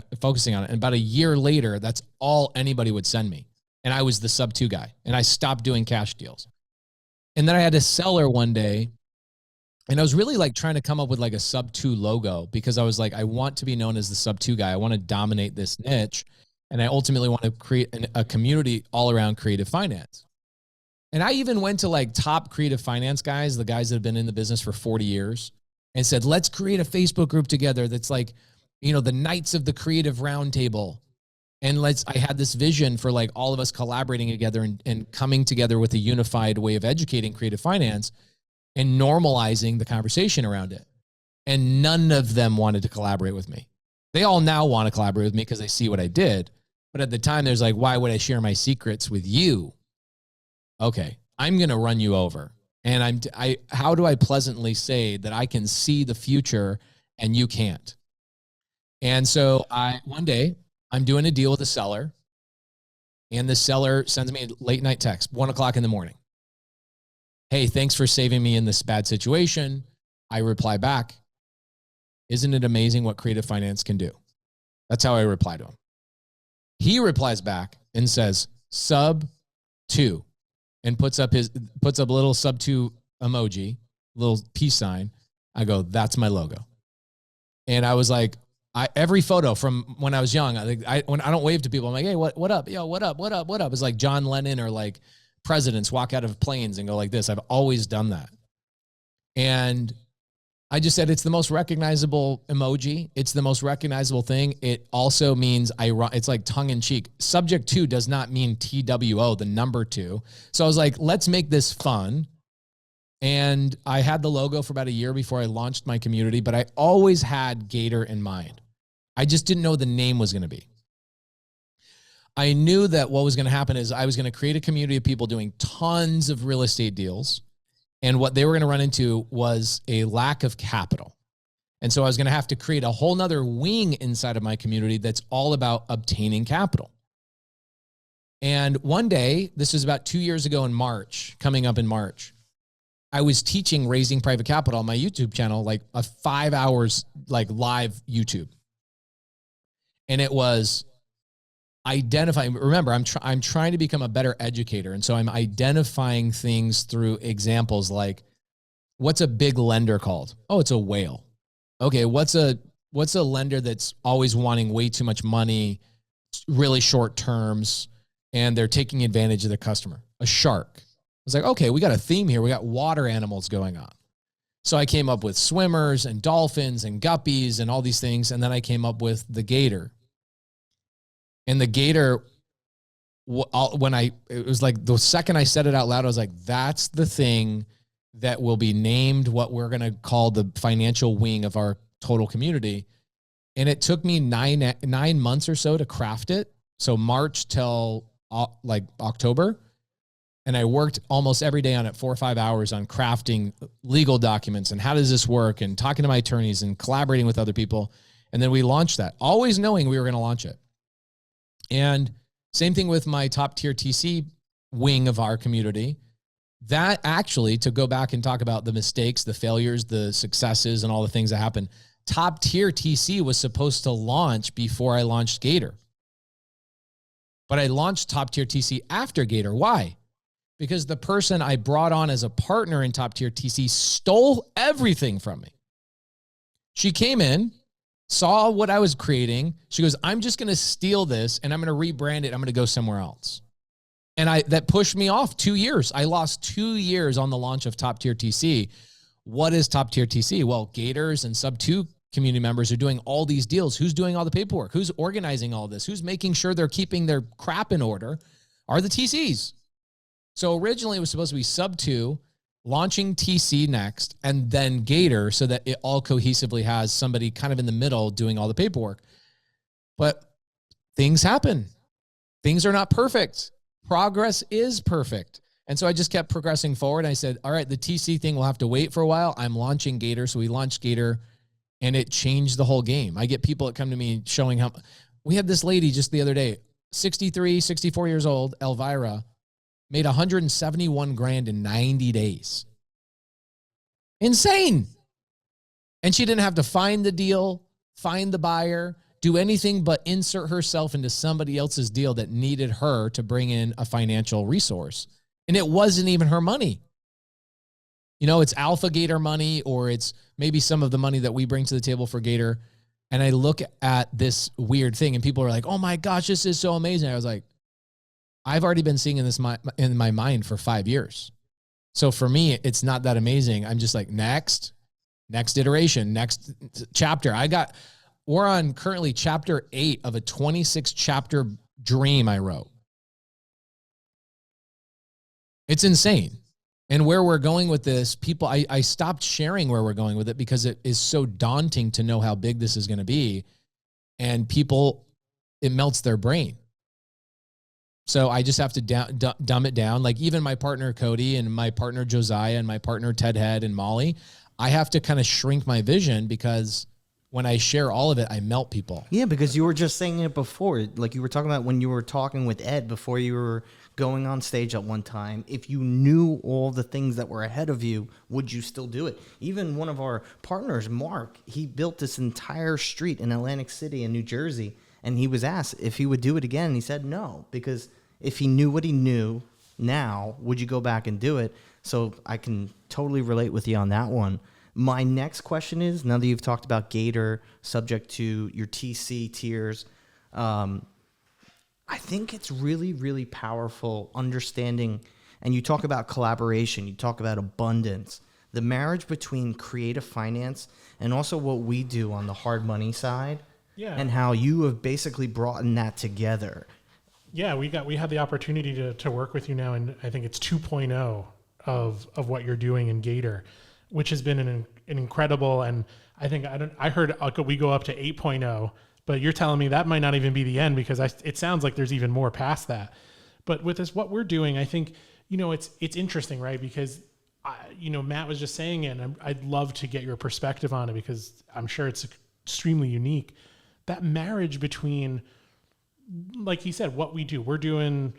on it. And about a year later, that's all anybody would send me. And I was the SubTo guy, and I stopped doing cash deals. And then I had a seller one day, and I was really like trying to come up with like a SubTo logo, because I was like, I want to be known as the SubTo guy. I want to dominate this niche. And I ultimately want to create a community all around creative finance. And I even went to like top creative finance guys, the guys that have been in the business for 40 years, and said, let's create a Facebook group together that's like, the Knights of the Creative Roundtable. And I had this vision for like all of us collaborating together and coming together with a unified way of educating creative finance and normalizing the conversation around it. And none of them wanted to collaborate with me. They all now want to collaborate with me because they see what I did. But at the time, there's like, why would I share my secrets with you? Okay, I'm going to run you over. And how do I pleasantly say that I can see the future and you can't? And so one day I'm doing a deal with a seller, and the seller sends me a late night text, 1:00 in the morning. Hey, thanks for saving me in this bad situation. I reply back, isn't it amazing what creative finance can do? That's how I reply to him. He replies back and says, SubTo, and puts up a little SubTo emoji, little peace sign. I go, that's my logo. And I was like, every photo from when I was young, when I don't wave to people, I'm like, hey, what up? Yo, what up? What up? What up? It's like John Lennon or like presidents walk out of planes and go like this. I've always done that. And I just said, it's the most recognizable emoji. It's the most recognizable thing. It also means it's like tongue in cheek. Subject to does not mean TWO, the number 2. So I was like, let's make this fun. And I had the logo for about a year before I launched my community, but I always had Gator in mind. I just didn't know what the name was going to be. I knew that what was going to happen is I was going to create a community of people doing tons of real estate deals. And what they were going to run into was a lack of capital. And so I was going to have to create a whole nother wing inside of my community that's all about obtaining capital. And one day, this was about 2 years ago in March, coming up in March, I was teaching raising private capital on my YouTube channel, like a 5 hours, like live YouTube. And it was identifying, remember, I'm trying to become a better educator. And so I'm identifying things through examples like, what's a big lender called? Oh, it's a whale. Okay, what's a lender that's always wanting way too much money, really short terms, and they're taking advantage of their customer? A shark. I was like, okay, we got a theme here. We got water animals going on. So I came up with swimmers and dolphins and guppies and all these things. And then I came up with the gator. And the gator, it was like the second I said it out loud, I was like, that's the thing that will be named what we're going to call the financial wing of our total community. And it took me nine months or so to craft it. So March till like October. And I worked almost every day on it, 4 or 5 hours on crafting legal documents and how does this work and talking to my attorneys and collaborating with other people. And then we launched that, always knowing we were going to launch it. And same thing with my top tier TC wing of our community. That actually, to go back and talk about the mistakes, the failures, the successes, and all the things that happened, top tier TC was supposed to launch before I launched Gator. But I launched top tier TC after Gator. Why? Because the person I brought on as a partner in top tier TC stole everything from me. She came in, saw what I was creating. She goes, I'm just going to steal this and I'm going to rebrand it. I'm going to go somewhere else. And that pushed me off 2 years. I lost 2 years on the launch of top tier TC. What is top tier TC? Well, Gators and SubTo community members are doing all these deals. Who's doing all the paperwork? Who's organizing all this? Who's making sure they're keeping their crap in order? Are the TCs. So originally it was supposed to be SubTo, launching TC next, and then Gator, so that it all cohesively has somebody kind of in the middle doing all the paperwork. But things happen. Things are not perfect. Progress is perfect. And so I just kept progressing forward. I said, all right, the TC thing will have to wait for a while. I'm launching Gator. So we launched Gator and it changed the whole game. I get people that come to me showing how we had this lady just the other day, 63, 64 years old, Elvira, made 171 grand in 90 days. Insane. And she didn't have to find the deal, find the buyer, do anything but insert herself into somebody else's deal that needed her to bring in a financial resource. And it wasn't even her money. You know, it's Alpha Gator money, or it's maybe some of the money that we bring to the table for Gator. And I look at this weird thing and people are like, oh my gosh, this is so amazing. I was like, I've already been seeing in my mind for 5 years. So for me, it's not that amazing. I'm just like, next iteration, next chapter. We're on currently chapter 8 of a 26 chapter dream I wrote. It's insane. And where we're going with this, people, I stopped sharing where we're going with it because it is so daunting to know how big this is going to be. And people, it melts their brain. So I just have to dumb it down. Like even my partner, Cody, and my partner, Josiah, and my partner, Ted Head and Molly, I have to kind of shrink my vision because when I share all of it, I melt people. Yeah, because you were just saying it before. Like you were talking about when you were talking with Ed before you were going on stage at one time. If you knew all the things that were ahead of you, would you still do it? Even one of our partners, Mark, he built this entire street in Atlantic City in New Jersey. And he was asked if he would do it again. And he said no, because if he knew what he knew now, would you go back and do it? So I can totally relate with you on that one. My next question is, now that you've talked about Gator, subject to your TC tiers, I think it's really, really powerful understanding, and you talk about collaboration, you talk about abundance, the marriage between creative finance and also what we do on the hard money side. Yeah. And how you have basically brought that together. Yeah, we had the opportunity to work with you now, and I think it's 2.0 of what you're doing in Gator, which has been an incredible. And I think I heard we go up to 8.0, but you're telling me that might not even be the end because it sounds like there's even more past that. But with this, what we're doing, I think it's interesting, right? Because Matt was just saying it, and I'd love to get your perspective on it because I'm sure it's extremely unique. That marriage between, like he said, what we do, we're doing,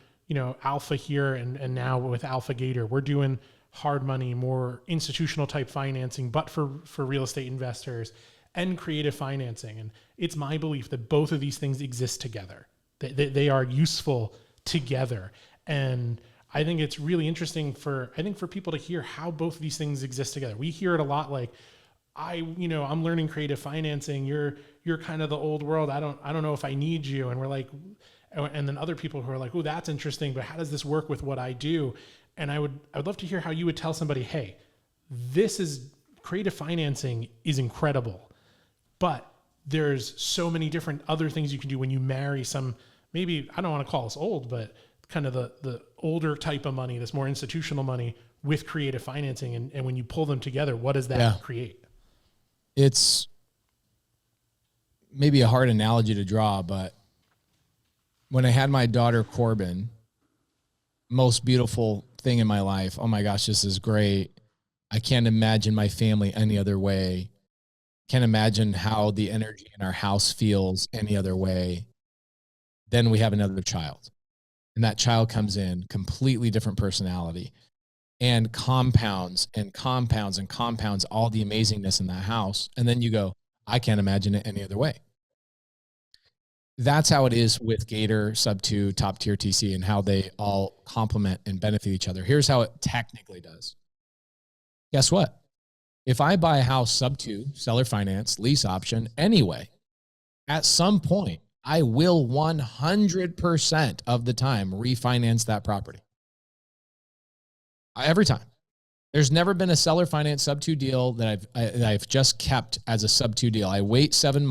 Alpha here and now with Alpha Gator, we're doing hard money, more institutional type financing, but for real estate investors and creative financing. And it's my belief that both of these things exist together. They are useful together. And I think it's really interesting for people to hear how both of these things exist together. We hear it a lot like, I'm learning creative financing. You're kind of the old world. I don't know if I need you. And we're like, and then other people who are like, oh, that's interesting, but how does this work with what I do? And I would love to hear how you would tell somebody, hey, creative financing is incredible, but there's so many different other things you can do when you marry some, maybe, I don't want to call us old, but kind of the older type of money, this more institutional money with creative financing. And when you pull them together, what does that create? It's maybe a hard analogy to draw, but when I had my daughter, Corbin, most beautiful thing in my life. Oh my gosh, this is great. I can't imagine my family any other way. Can't imagine how the energy in our house feels any other way. Then we have another child, and that child comes in completely different personality and compounds and compounds and compounds all the amazingness in that house. And then you go, I can't imagine it any other way. That's how it is with Gator, SubTo, top tier TC, and how they all complement and benefit each other. Here's how it technically does. Guess what? If I buy a house SubTo, seller finance, lease option, anyway, at some point, I will 100% of the time refinance that property. Every time. There's never been a seller finance SubTo deal that I've just kept as a SubTo deal. I wait 7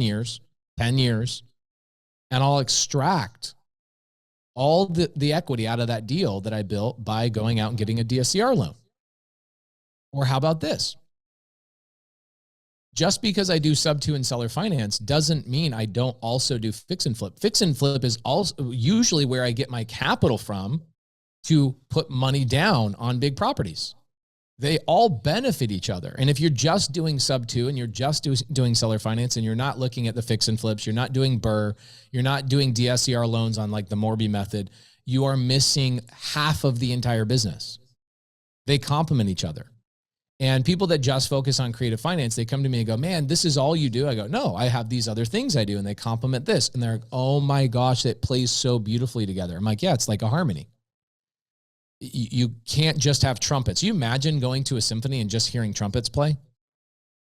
years, 10 years, and I'll extract all the equity out of that deal that I built by going out and getting a DSCR loan. Or how about this? Just because I do SubTo and seller finance doesn't mean I don't also do fix and flip. Fix and flip is also usually where I get my capital from to put money down on big properties. They all benefit each other. And if you're just doing SubTo and you're just doing seller finance and you're not looking at the fix and flips, you're not doing BRRRR, you're not doing DSCR loans on like the Morby method, you are missing half of the entire business. They complement each other. And people that just focus on creative finance, they come to me and go, man, this is all you do. I go, no, I have these other things I do. And they complement this. And they're like, oh my gosh, it plays so beautifully together. I'm like, yeah, it's like a harmony. You can't just have trumpets. You imagine going to a symphony and just hearing trumpets play?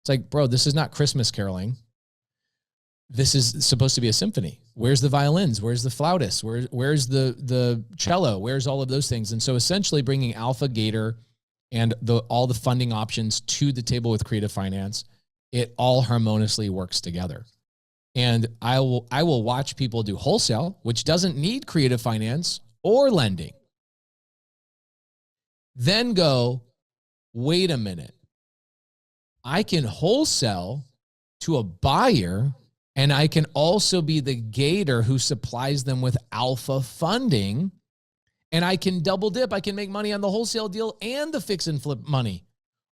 It's like, bro, this is not Christmas caroling. this is supposed to be a symphony. Where's the violins? Where's the flautist? Where's the cello? Where's all of those things? And so essentially bringing Alpha Gator and all the funding options to the table with creative finance, it all harmoniously works together. And I will watch people do wholesale, which doesn't need creative finance or lending. Then go, wait a minute. I can wholesale to a buyer, and I can also be the gator who supplies them with alpha funding, and I can double dip. I can make money on the wholesale deal and the fix and flip money.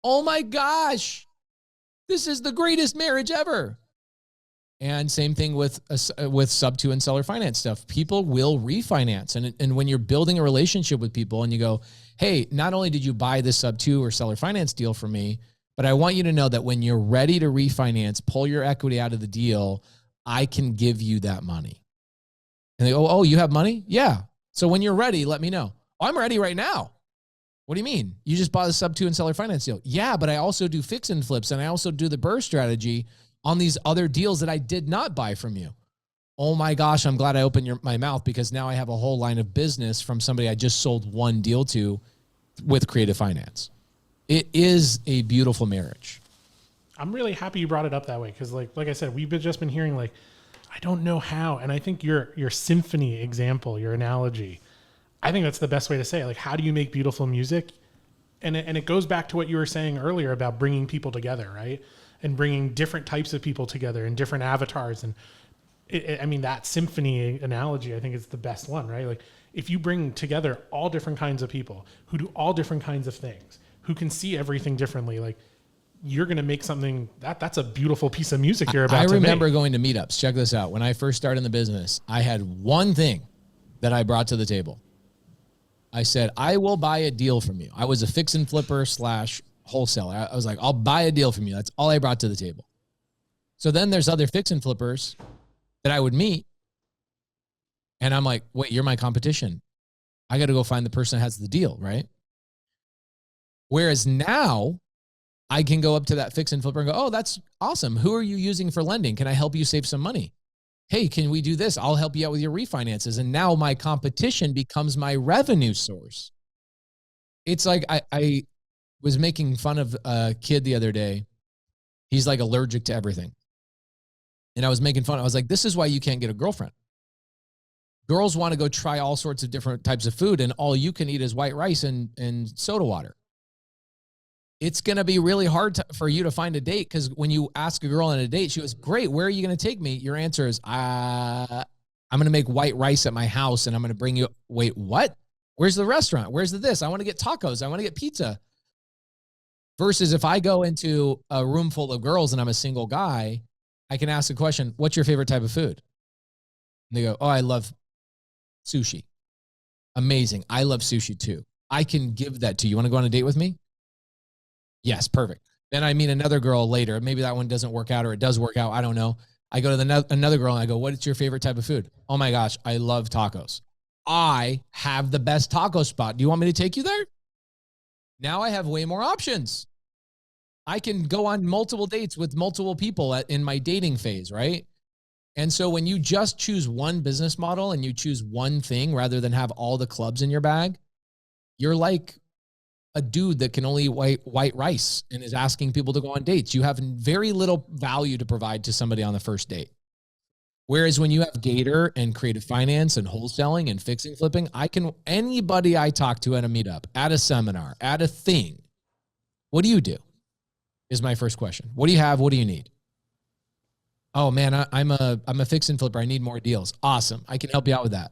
Oh my gosh, this is the greatest marriage ever. And same thing with SubTo and seller finance stuff. People will refinance. And when you're building a relationship with people and you go, hey, not only did you buy this SubTo or seller finance deal for me, but I want you to know that when you're ready to refinance, pull your equity out of the deal, I can give you that money. And they go, oh, you have money? Yeah. So when you're ready, let me know. Oh, I'm ready right now. What do you mean? You just bought a SubTo and seller finance deal. Yeah, but I also do fix and flips, and I also do the burst strategy on these other deals that I did not buy from you. Oh my gosh, I'm glad I opened my mouth, because now I have a whole line of business from somebody I just sold one deal to with creative finance. It is a beautiful marriage. I'm really happy you brought it up that way, because like I said, we've just been hearing like, I don't know how. And I think your symphony example, your analogy, I think that's the best way to say it. Like, how do you make beautiful music? And it goes back to what you were saying earlier about bringing people together, right? And bringing different types of people together and different avatars. And I mean, that symphony analogy, I think is the best one, right? Like, if you bring together all different kinds of people who do all different kinds of things, who can see everything differently, like, you're going to make something that's a beautiful piece of music you're about to make. I remember going to Meetups. Check this out. When I first started in the business, I had one thing that I brought to the table. I said, I will buy a deal from you. I was a fix and flipper / wholesaler. I was like, I'll buy a deal from you. That's all I brought to the table. So then there's other fix and flippers that I would meet. And I'm like, wait, you're my competition. I got to go find the person that has the deal, right? Whereas now I can go up to that fix and flipper and go, oh, that's awesome. Who are you using for lending? Can I help you save some money? Hey, can we do this? I'll help you out with your refinances. And now my competition becomes my revenue source. It's like I was making fun of a kid the other day. He's like allergic to everything. And I was making fun. I was like, this is why you can't get a girlfriend. Girls want to go try all sorts of different types of food, and all you can eat is white rice and soda water. It's going to be really hard for you to find a date, because when you ask a girl on a date, she goes, great, where are you going to take me? Your answer is, I'm going to make white rice at my house, and I'm going to bring you. Wait, what? Where's the restaurant? Where's this? I want to get tacos. I want to get pizza. Versus if I go into a room full of girls and I'm a single guy, I can ask a question, what's your favorite type of food? And they go, oh, I love sushi. Amazing. I love sushi too. I can give that to you. You want to go on a date with me? Yes, perfect. Then I meet another girl later. Maybe that one doesn't work out, or it does work out. I don't know. I go to another girl and I go, what is your favorite type of food? Oh my gosh, I love tacos. I have the best taco spot. Do you want me to take you there? Now I have way more options. I can go on multiple dates with multiple people in my dating phase, right? And so when you just choose one business model and you choose one thing rather than have all the clubs in your bag, you're like a dude that can only eat white rice and is asking people to go on dates. You have very little value to provide to somebody on the first date. Whereas when you have Gator and creative finance and wholesaling and fixing, flipping, anybody I talk to at a meetup, at a seminar, at a thing, what do you do? Is my first question. What do you have? What do you need? Oh man, I'm a fix and flipper. I need more deals. Awesome. I can help you out with that.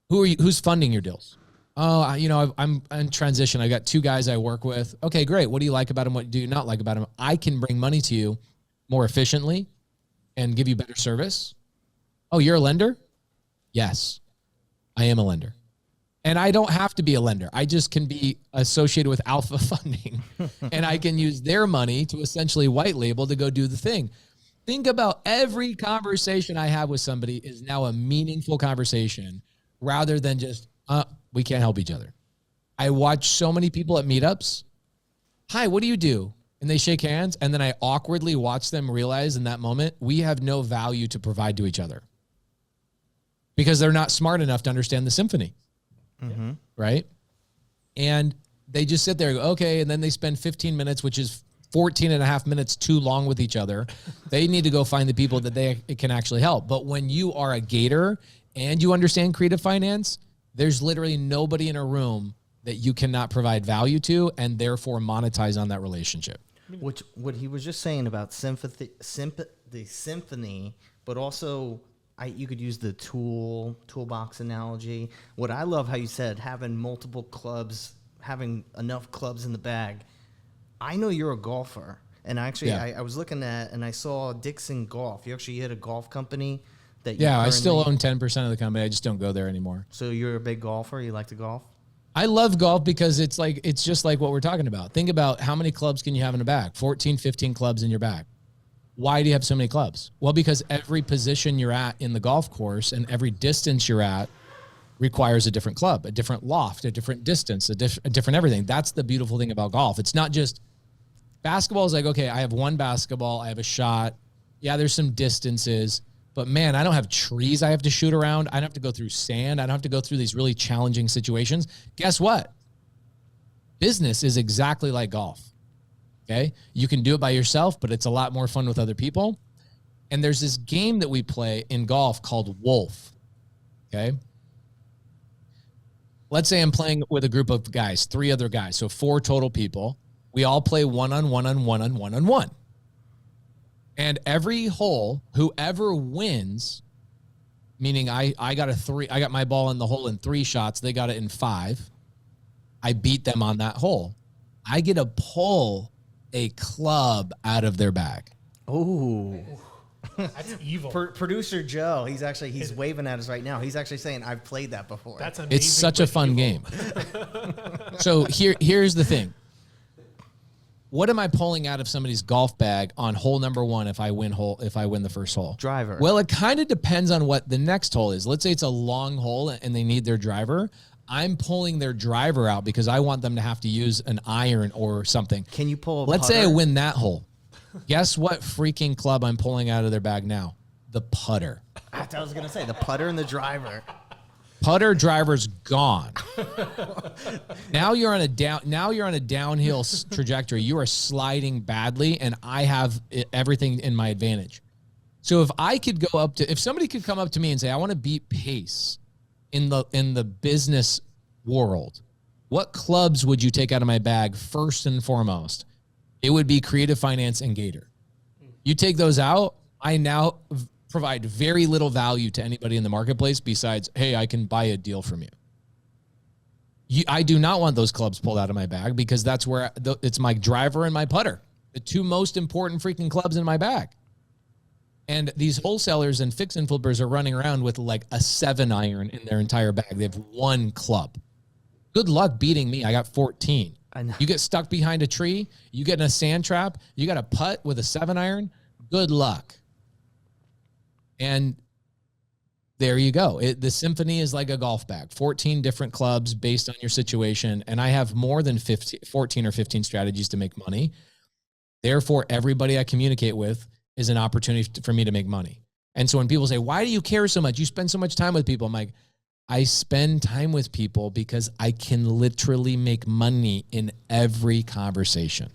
Who's funding your deals? Oh, I'm in transition. I got 2 guys I work with. Okay, great. What do you like about them? What do you not like about them? I can bring money to you more efficiently and give you better service. Oh, you're a lender? Yes, I am a lender. And I don't have to be a lender. I just can be associated with Alpha Funding, and I can use their money to essentially white label to go do the thing. Think about every conversation I have with somebody is now a meaningful conversation rather than just, we can't help each other. I watch so many people at meetups. Hi, what do you do? and they shake hands, and then I awkwardly watch them realize in that moment, we have no value to provide to each other because they're not smart enough to understand the symphony. Mm-hmm. Right? And they just sit there and go, okay, and then they spend 15 minutes, which is 14 and a half minutes too long with each other. They need to go find the people that they can actually help. But when you are a Gator and you understand creative finance, there's literally nobody in a room that you cannot provide value to and therefore monetize on that relationship. Which what he was just saying about the symphony, but also you could use the toolbox analogy. What I love how you said having multiple clubs, having enough clubs in the bag. I know you're a golfer, and actually I was looking at and I saw Dixon Golf. You had a golf company that I still own 10% of the company. I just don't go there anymore. So you're a big golfer. You like to golf? I love golf because it's just like what we're talking about. Think about how many clubs can you have in a bag? 14, 15 clubs in your bag. Why do you have so many clubs? Well, because every position you're at in the golf course and every distance you're at requires a different club, a different loft, a different distance, a different everything. That's the beautiful thing about golf. It's not just basketball is like, okay, I have one basketball, I have a shot. Yeah, there's some distances. But man, I don't have trees I have to shoot around. I don't have to go through sand. I don't have to go through these really challenging situations. Guess what? Business is exactly like golf. Okay? You can do it by yourself, but it's a lot more fun with other people. And there's this game that we play in golf called Wolf. Okay? Let's say I'm playing with a group of guys, 3 other guys, so 4 total people. We all play one-on-one. And every hole, whoever wins, meaning I got my ball in the hole in 3 shots, they got it in 5. I beat them on that hole. I get to pull a club out of their bag. Oh, that's evil. Producer Joe, he's waving at us right now. He's actually saying, I've played that before. That's amazing. It's such a fun game. So here's the thing. What am I pulling out of somebody's golf bag on hole number 1 if I win the first hole? Driver. Well, it kind of depends on what the next hole is. Let's say it's a long hole and they need their driver. I'm pulling their driver out because I want them to have to use an iron or something. Can you pull a Let's say I win that hole. Guess what freaking club I'm pulling out of their bag now? The putter. I was going to say the putter and the driver. Putter driver's gone. Now you're on a downhill trajectory. You are sliding badly, and I have everything in my advantage. So if somebody could come up to me and say, I want to beat Pace in the business world, what clubs would you take out of my bag first and foremost? It would be creative finance and Gator. You take those out, I now provide very little value to anybody in the marketplace besides, hey, I can buy a deal from you. I do not want those clubs pulled out of my bag because that's where it's my driver and my putter, the 2 most important freaking clubs in my bag. And these wholesalers and fix and flippers are running around with like a 7-iron in their entire bag. They have 1 club. Good luck beating me. I got 14. I know. You get stuck behind a tree. You get in a sand trap. You got a putt with a 7-iron. Good luck. And there you go. The symphony is like a golf bag, 14 different clubs based on your situation. And I have more than 14 or 15 strategies to make money. Therefore, everybody I communicate with is an opportunity for me to make money. And so when people say, why do you care so much? You spend so much time with people. I'm like, I spend time with people because I can literally make money in every conversation.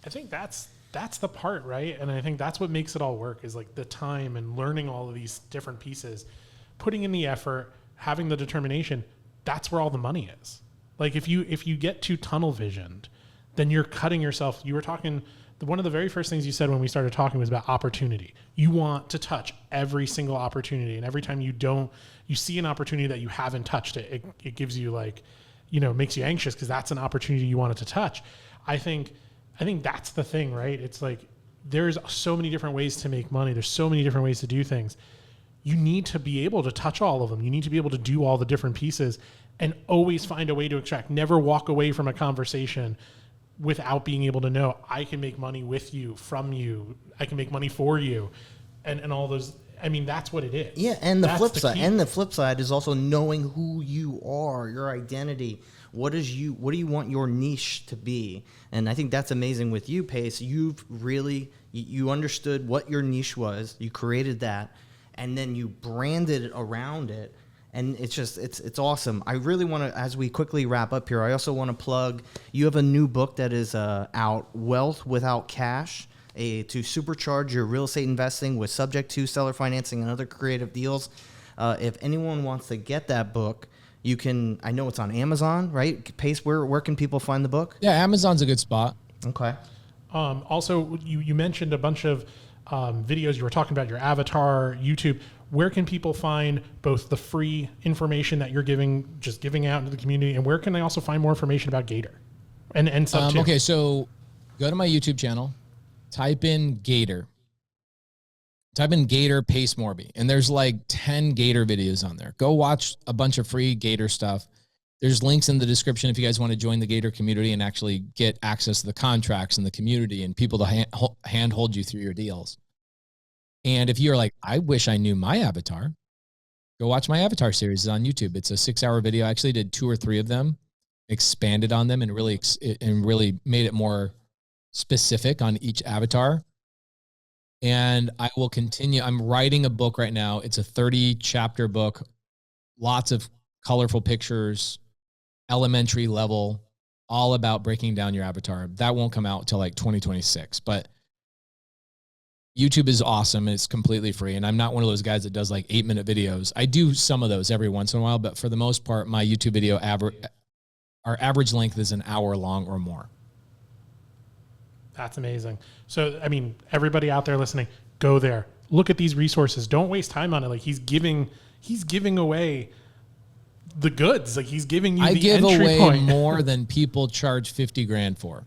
I think that's the part, right? And I think that's what makes it all work is like the time and learning all of these different pieces, putting in the effort, having the determination. That's where all the money is. Like if you get too tunnel visioned, then you're cutting yourself. You were talking, one of the very first things you said when we started talking was about opportunity. You want to touch every single opportunity. And every time you see an opportunity that you haven't touched it gives you like, makes you anxious because that's an opportunity you wanted to touch. I think that's the thing, right? It's like there's so many different ways to make money. There's so many different ways to do things. You need to be able to touch all of them. You need to be able to do all the different pieces and always find a way to extract. Never walk away from a conversation without being able to know I can make money with you, from you. I can make money for you, and all those. I mean, that's what it is. Yeah, and the flip side is also knowing who you are, your identity. What do you want your niche to be? And I think that's amazing with you, Pace. You've really, you understood what your niche was. You created that, and then you branded it around it. And it's just, it's awesome. I really want to, as we quickly wrap up here, I also want to plug, you have a new book that is out, Wealth Without Cash, to supercharge your real estate investing with subject to seller financing and other creative deals. If anyone wants to get that book, you can, I know it's on Amazon, right? Pace, where can people find the book? Yeah, Amazon's a good spot. Okay. Also, you mentioned a bunch of videos. You were talking about your avatar, YouTube. Where can people find both the free information that you're giving out into the community, and where can they also find more information about Gator and SubTo? Okay, so go to my YouTube channel, type in Gator Pace Morby, and there's like 10 Gator videos on there. Go watch a bunch of free Gator stuff. There's links in the description if you guys want to join the Gator community and actually get access to the contracts and the community and people to handhold you through your deals. And if you're like, I wish I knew my avatar, go watch my avatar series on YouTube. It's a 6-hour video. I actually did 2 or 3 of them, expanded on them, and really made it more specific on each avatar. And I will continue. I'm writing a book right now. It's a 30-chapter book, lots of colorful pictures, elementary level, all about breaking down your avatar. That won't come out till like 2026, but YouTube is awesome. It's completely free. And I'm not one of those guys that does like 8-minute videos. I do some of those every once in a while, but for the most part, my YouTube video our average length is an hour long or more. That's amazing. So, I mean, everybody out there listening, go there. Look at these resources. Don't waste time on it. Like he's giving away the goods. Like he's giving you the entry point. I give away more than people charge $50,000 for.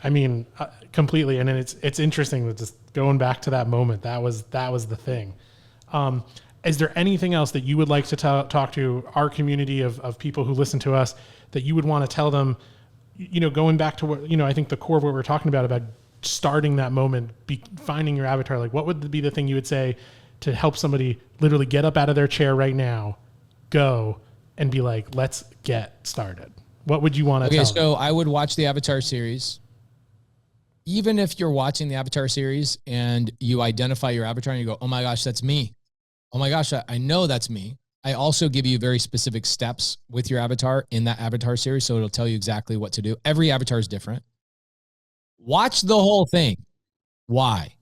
I mean, completely. And then it's interesting that just going back to that moment, that was the thing. Is there anything else that you would like to talk to our community of people who listen to us that you would want to tell them, going back to what, I think the core of what we're talking about starting that moment, finding your avatar, like what would be the thing you would say to help somebody literally get up out of their chair right now, go and be like, let's get started? What would you want to tell them? So I would watch the Avatar series. Even if you're watching the Avatar series and you identify your avatar and you go, oh my gosh, that's me. Oh my gosh, I know that's me. I also give you very specific steps with your avatar in that Avatar series, so it'll tell you exactly what to do. Every avatar is different. Watch the whole thing. Why?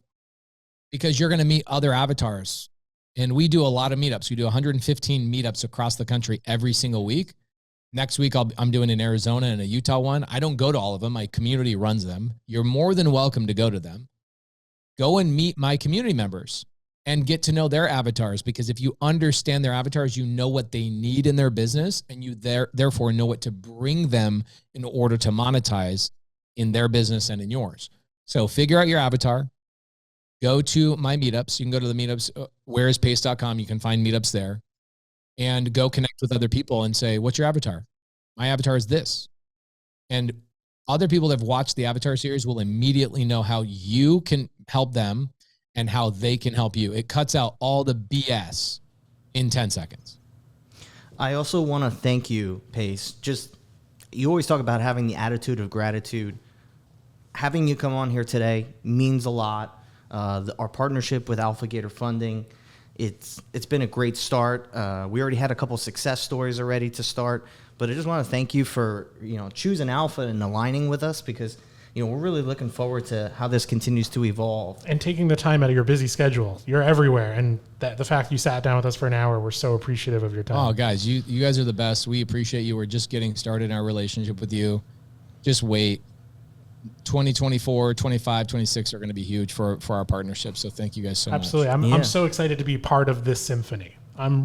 Because you're going to meet other avatars. And we do a lot of meetups. We do 115 meetups across the country every single week. Next week, I'm doing in Arizona and a Utah one. I don't go to all of them. My community runs them. You're more than welcome to go to them. Go and meet my community members and get to know their avatars, because if you understand their avatars, you know what they need in their business, and you therefore know what to bring them in order to monetize in their business and in yours. So figure out your avatar. Go to my meetups. You can go to the meetups, whereispace.com. You can find meetups there. And go connect with other people and say, what's your avatar? My avatar is this. And other people that have watched the Avatar series will immediately know how you can help them and how they can help you. It cuts out all the BS in 10 seconds. I also want to thank you, Pace. You always talk about having the attitude of gratitude. Having you come on here today means a lot. Our partnership with Alpha Gator Funding, it's been a great start. We already had a couple success stories already to start, but I just want to thank you for choosing Alpha and aligning with us, because we're really looking forward to how this continues to evolve. And taking the time out of your busy schedule. You're everywhere, and the fact you sat down with us for an hour, we're so appreciative of your time. Oh, guys, you guys are the best. We appreciate you. We're just getting started in our relationship with you. Just wait. 2024, 25, 26 are going to be huge for our partnership. So thank you guys so much. Absolutely. I'm so excited to be part of this symphony.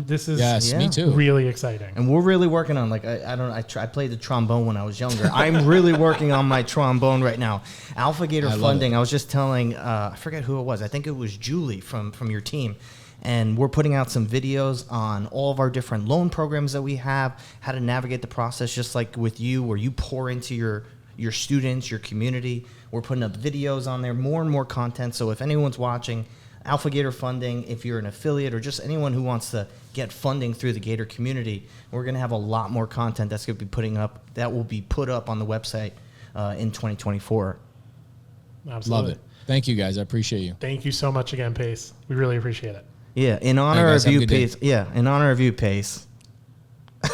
This me too. Really exciting. And we're really working on, I played the trombone when I was younger. I'm really working on my trombone right now. Alpha Gator Funding, I was just telling, I forget who it was. I think it was Julie from your team. And we're putting out some videos on all of our different loan programs that we have, how to navigate the process, just like with you, where you pour into your students, your community. We're putting up videos on there, more and more content. So if anyone's watching, Alpha Gator funding, if you're an affiliate or just anyone who wants to get funding through the Gator community, we're going to have a lot more content that will be put up on the website in 2024. Absolutely. Love it. Thank you, guys. I appreciate you. Thank you so much again, Pace. We really appreciate it. Yeah, in honor of you, Pace. Yeah, in honor of you, Pace.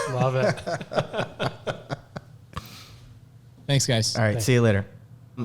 Love it. Thanks, guys. All right, see you later.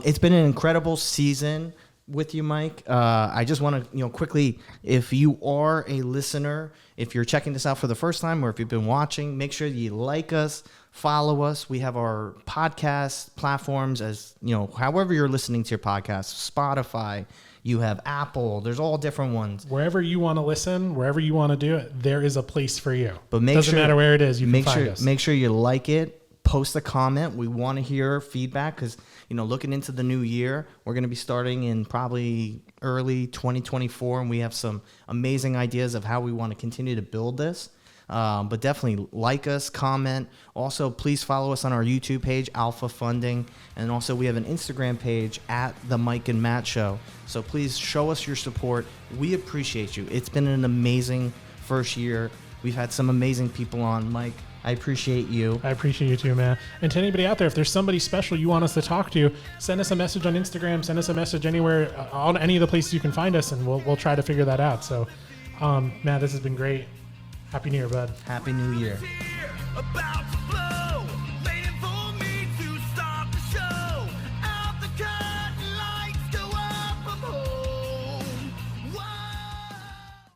It's been an incredible season with you, Mike. I just want to, quickly, if you are a listener, if you're checking this out for the first time, or if you've been watching, make sure you like us, follow us. We have our podcast platforms as, however you're listening to your podcast, Spotify, you have Apple, there's all different ones. Wherever you want to listen, wherever you want to do it, there is a place for you. But doesn't matter where it is, you can find us. Make sure you like it, post a comment. We want to hear feedback because, looking into the new year, we're going to be starting in probably early 2024, and we have some amazing ideas of how we want to continue to build this. But definitely like us, comment. Also, please follow us on our YouTube page, Alpha Funding. And also, we have an Instagram page at The Mike and Matt Show. So please show us your support. We appreciate you. It's been an amazing first year. We've had some amazing people on. Mike, I appreciate you. I appreciate you too, man. And to anybody out there, if there's somebody special you want us to talk to, send us a message on Instagram, send us a message anywhere, on any of the places you can find us, and we'll try to figure that out. So, Matt, this has been great. Happy New Year, bud. Happy New Year.